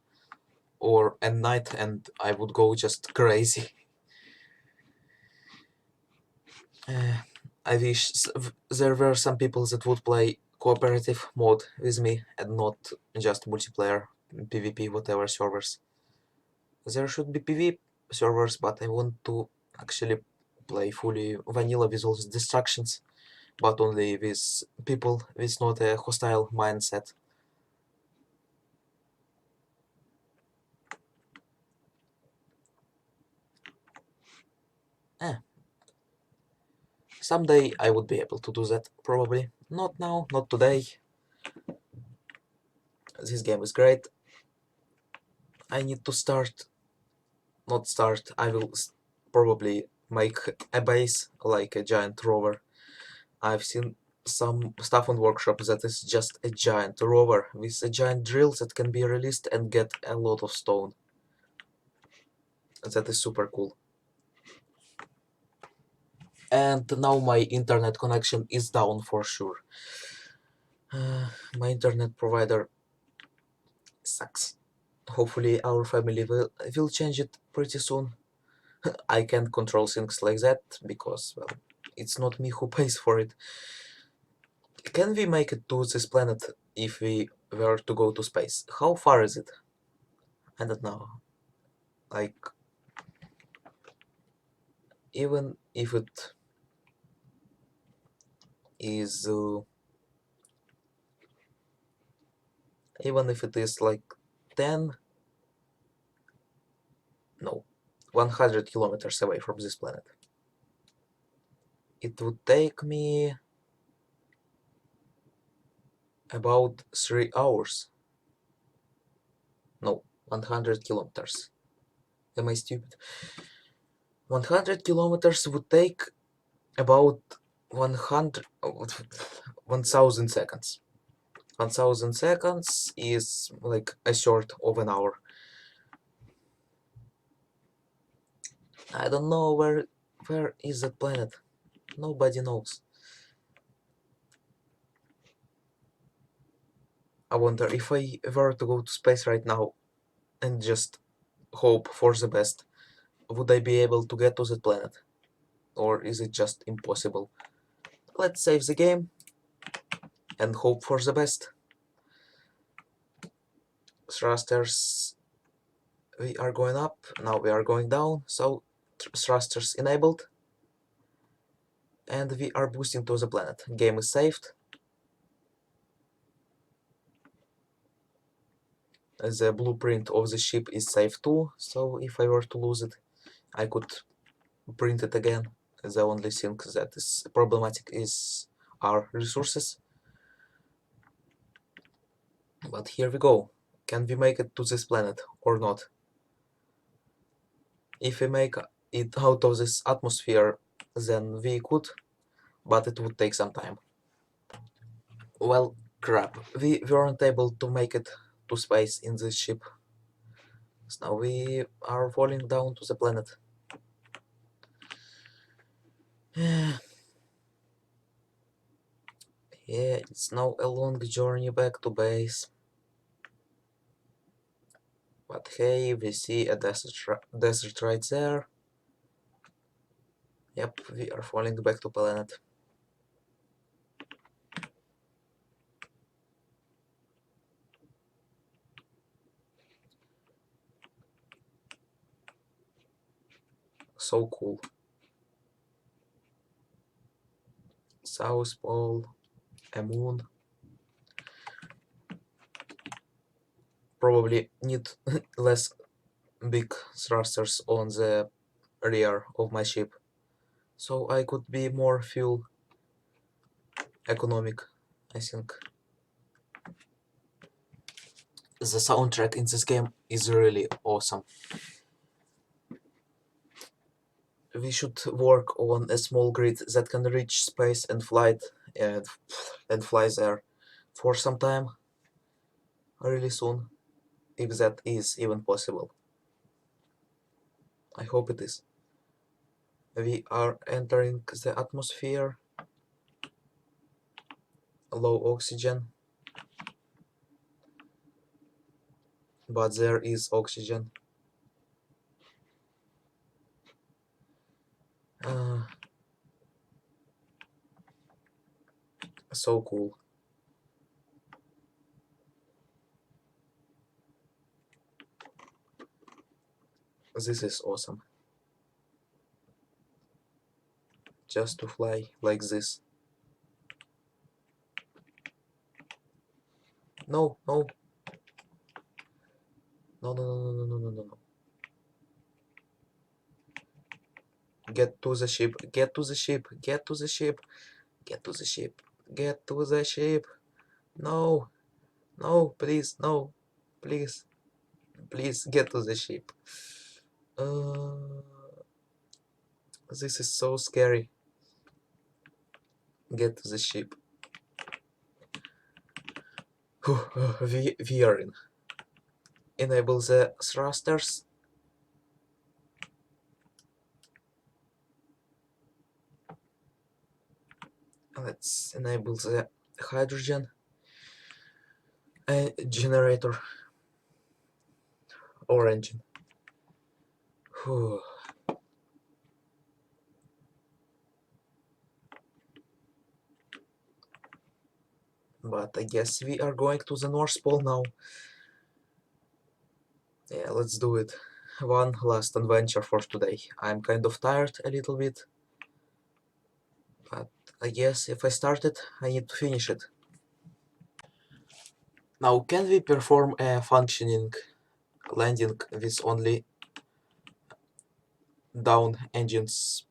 or at night, and I would go just crazy. I wish there were some people that would play cooperative mode with me and not just multiplayer, PvP, whatever servers. There should be PvP servers, but I want to actually play fully vanilla with all the distractions, but only with people with not a hostile mindset. Someday I would be able to do that, probably. Not now, not today. This game is great. I need to start, not start, I will probably make a base like a giant rover. I've seen some stuff on workshop that is just a giant rover with a giant drill that can be released and get a lot of stone. That is super cool. And now my internet connection is down for sure. My internet provider sucks. Hopefully our family will change it pretty soon. I can't control things like that because, well, it's not me who pays for it. Can we make it to this planet if we were to go to space? How far is it? I don't know. Like, even if it is even if it is like 10, no, 100 kilometers away from this planet, it would take me about 3 hours. No, 100 kilometers. Am I stupid? 100 kilometers would take about 100 1000 seconds. 1000 seconds is like a short of an hour. I don't know where is that planet. Nobody knows. I wonder if I were to go to space right now and just hope for the best, would I be able to get to that planet? Or is it just impossible? Let's save the game and hope for the best. Thrusters, we are going up, now we are going down, so thrusters enabled. And we are boosting to the planet. Game is saved. The blueprint of the ship is saved too, so if I were to lose it, I could print it again. The only thing that is problematic is our resources. But here we go. Can we make it to this planet or not? If we make it out of this atmosphere, then we could, but it would take some time. Well, crap. We weren't able to make it to space in this ship. So now we are falling down to the planet. Yeah, it's now a long journey back to base. But hey, we see a desert right there. Yep, we are falling back to planet. So cool. South Pole, a moon. Probably need less big thrusters on the rear of my ship, so I could be more fuel economic, I think. The soundtrack in this game is really awesome. We should work on a small grid that can reach space and and fly there for some time, really soon, if that is even possible. I hope it is. We are entering the atmosphere. Low oxygen, but there is oxygen. Uh, so cool. This is awesome. Just to fly like this. No, no. No, no, no, no, no, no, no, no. Get to the ship, get to the ship, get to the ship, get to the ship, get to the ship. No, no, please, no, please, please get to the ship. This is so scary. Get to the ship. We are in. Enable the thrusters. Let's enable the hydrogen generator or engine. But I guess we are going to the North Pole now. Yeah, let's do it. One last adventure for today. I'm kind of tired a little bit, but I guess if I start it, I need to finish it. Now, can we perform a functioning landing with only down engines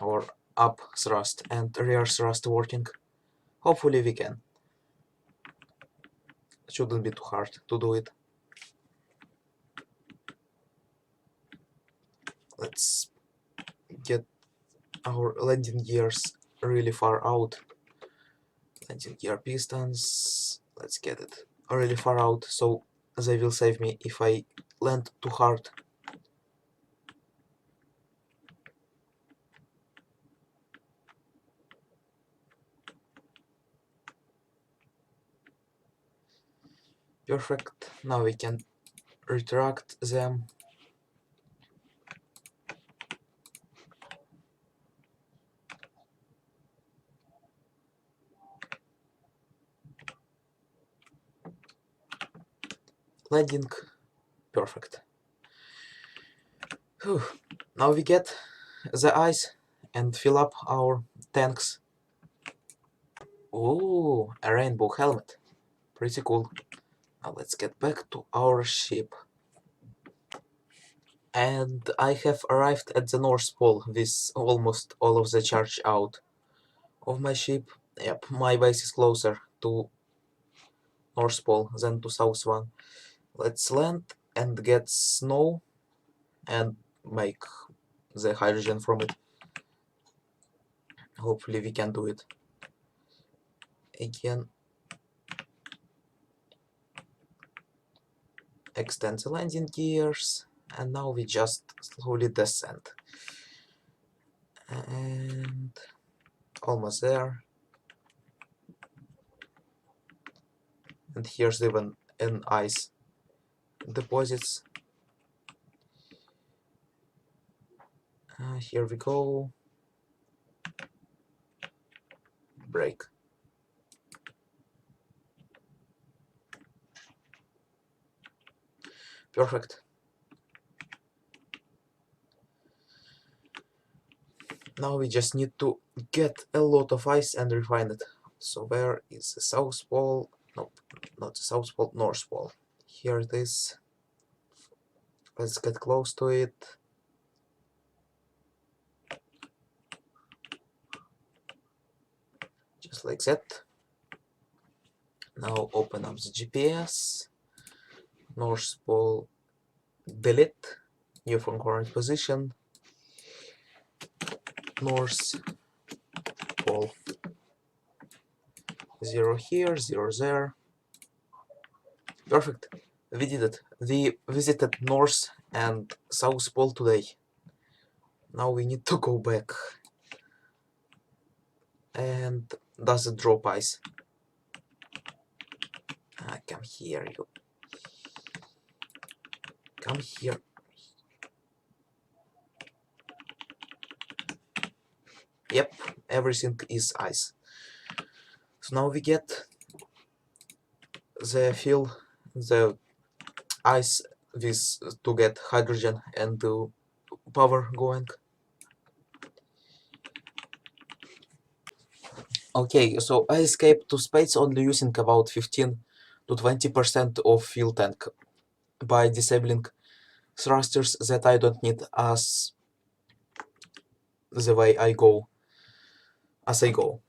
or up thrust and rear thrust working? Hopefully we can. It shouldn't be too hard to do it. Let's get our landing gears really far out. Landing gear pistons, let's get it really far out so they will save me if I land too hard. Perfect, now we can retract them. Landing, perfect. Whew. Now we get the ice and fill up our tanks. Oh, a rainbow helmet, pretty cool. Now let's get back to our ship. And I have arrived at the North Pole with almost all of the charge out of my ship. Yep, my base is closer to North Pole than to South one. Let's land and get snow and make the hydrogen from it. Hopefully we can do it. Again, extend the landing gears, and now we just slowly descend. And almost there. And here's even an ice deposits. Here we go. Break. Perfect. Now we just need to get a lot of ice and refine it. So where is the South Pole? Nope, not the South Pole, North Pole. Here it is. Let's get close to it. Just like that. Now open up the GPS. North Pole, delete. New from current position. North Pole. 0 here, 0 there. Perfect. We did it. We visited North and South Pole today. Now we need to go back. And does it drop ice? Come here, you. Come here. Yep, everything is ice. So now we get the ice with to get hydrogen and power going. Okay, so I escaped to space only using about 15 to 20% of fuel tank by disabling thrusters that I don't need, as the way I go as I go.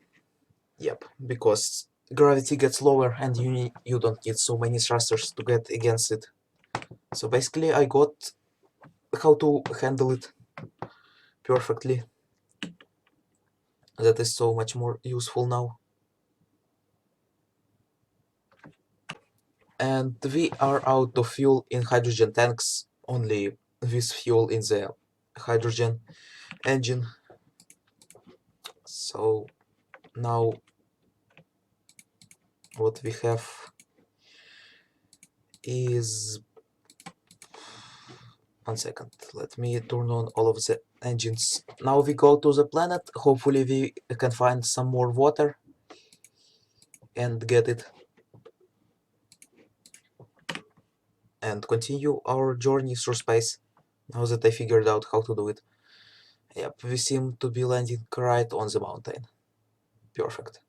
Yep, because gravity gets lower and you don't need so many thrusters to get against it. So basically I got how to handle it perfectly. That is so much more useful now. And we are out of fuel in hydrogen tanks, only with fuel in the hydrogen engine. So now what we have is, 1 second, let me turn on all of the engines. Now we go to the planet, hopefully we can find some more water and get it and continue our journey through space, now that I figured out how to do it. Yep, we seem to be landing right on the mountain. Perfect.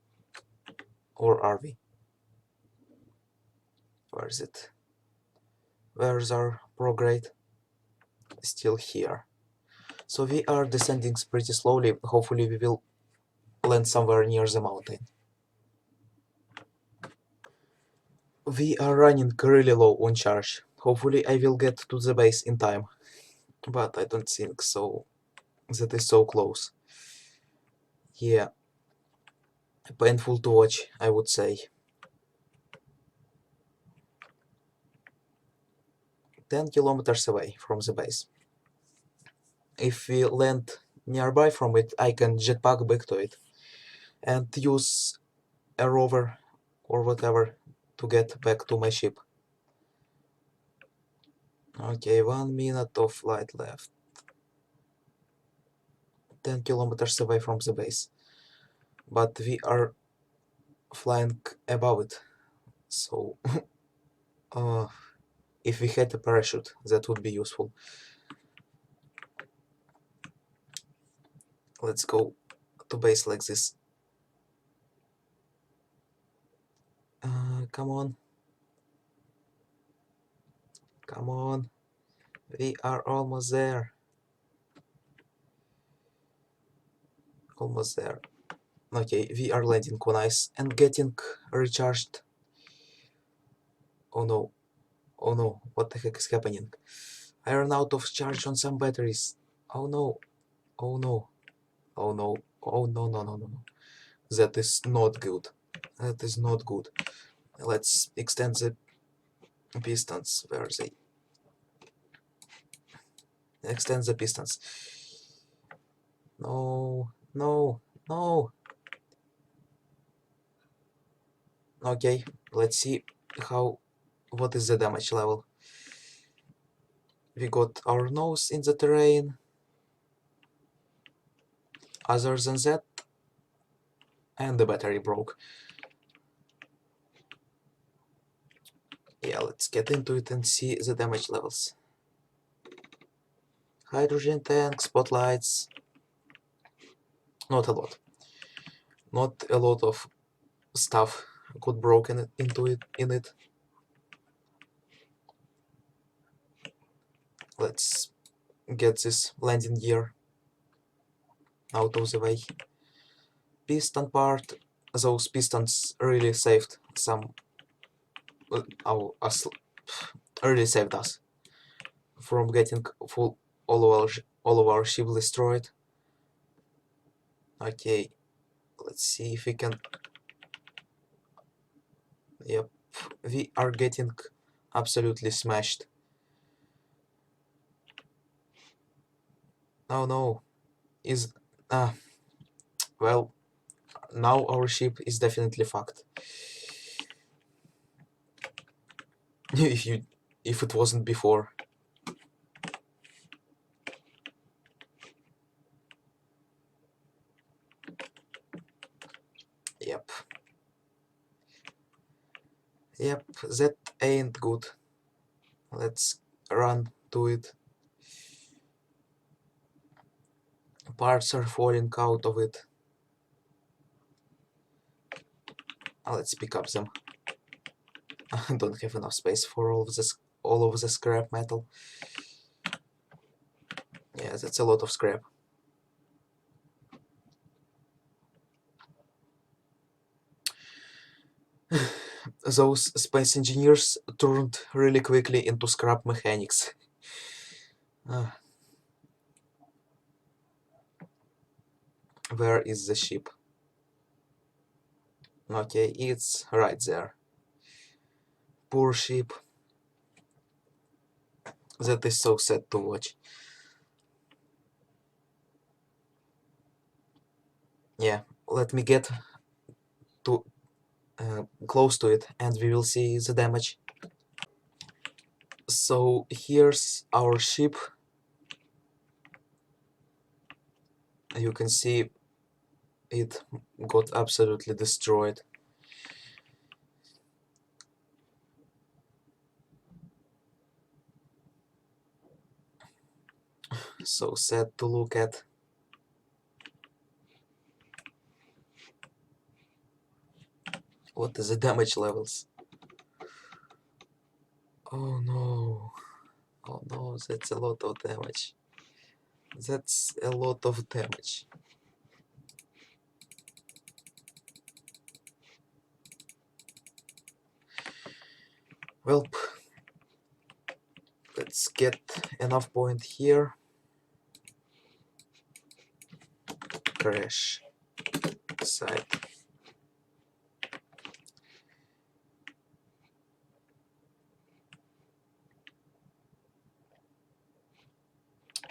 Or are we? Where is it? Where's our prograde? Still here. So we are descending pretty slowly. Hopefully we will land somewhere near the mountain. We are running really low on charge. Hopefully I will get to the base in time. But I don't think so. That is so close. Yeah. Painful to watch, I would say. 10 kilometers away from the base. If we land nearby from it, I can jetpack back to it and use a rover or whatever to get back to my ship. Okay, 1 minute of flight left. 10 kilometers away from the base. But we are flying above it. So, if we had a parachute, that would be useful. Let's go to base like this. Come on. Come on. We are almost there. Almost there. Okay, we are landing on ice and getting recharged. Oh no. Oh no. What the heck is happening? I ran out of charge on some batteries. Oh no. Oh no. Oh no. Oh no, no, no, no, no. That is not good. That is not good. Let's extend the pistons. Where are they? Extend the pistons. No, no, no. Okay, let's see what is the damage level. We got our nose in the terrain. Other than that, and the battery broke. Yeah, let's get into it and see the damage levels. Hydrogen tank, spotlights. Not a lot. Not a lot of stuff got broken in it. Let's get this landing gear out of the way. Piston part. Those pistons really saved some. Us really saved us from getting all of our ship destroyed. Okay, let's see if we can. Yep, we are getting absolutely smashed. Oh no, is well, now our ship is definitely fucked. if it wasn't before. Yep. Yep, that ain't good. Let's run to it. Parts are falling out of it. Let's pick up them. I don't have enough space for all of the scrap metal. Yeah, that's a lot of scrap. those space engineers turned really quickly into scrap mechanics. Ah, where is the ship? Okay, it's right there. Poor ship. That is so sad to watch. Yeah, let me get to close to it and we will see the damage. So here's our ship. You can see it got absolutely destroyed. So sad to look at. What is the damage levels? Oh no. Oh no, that's a lot of damage. That's a lot of damage. Well, let's get enough point here. Crash. Side.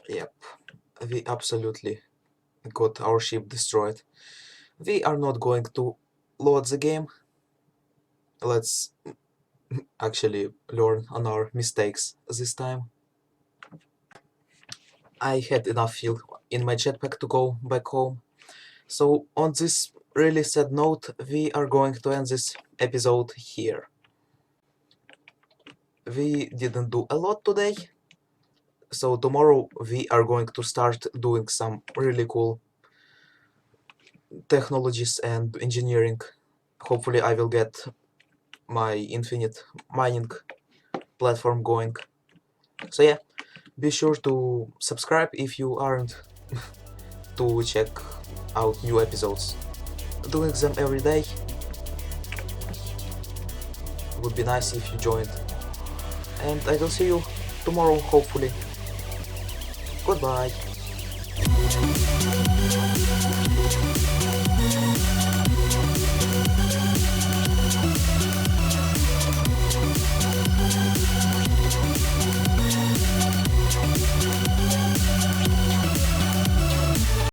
Yep. We absolutely got our ship destroyed. We are not going to load the game. Let's actually learn on our mistakes this time. I had enough fuel in my jetpack to go back home. So on this really sad note, we are going to end this episode here. We didn't do a lot today, so tomorrow we are going to start doing some really cool technologies and engineering. Hopefully I will get my infinite mining platform going. So yeah, be sure to subscribe if you aren't to check out new episodes. Doing them every day would be nice if you joined. And I will see you tomorrow, hopefully. Goodbye.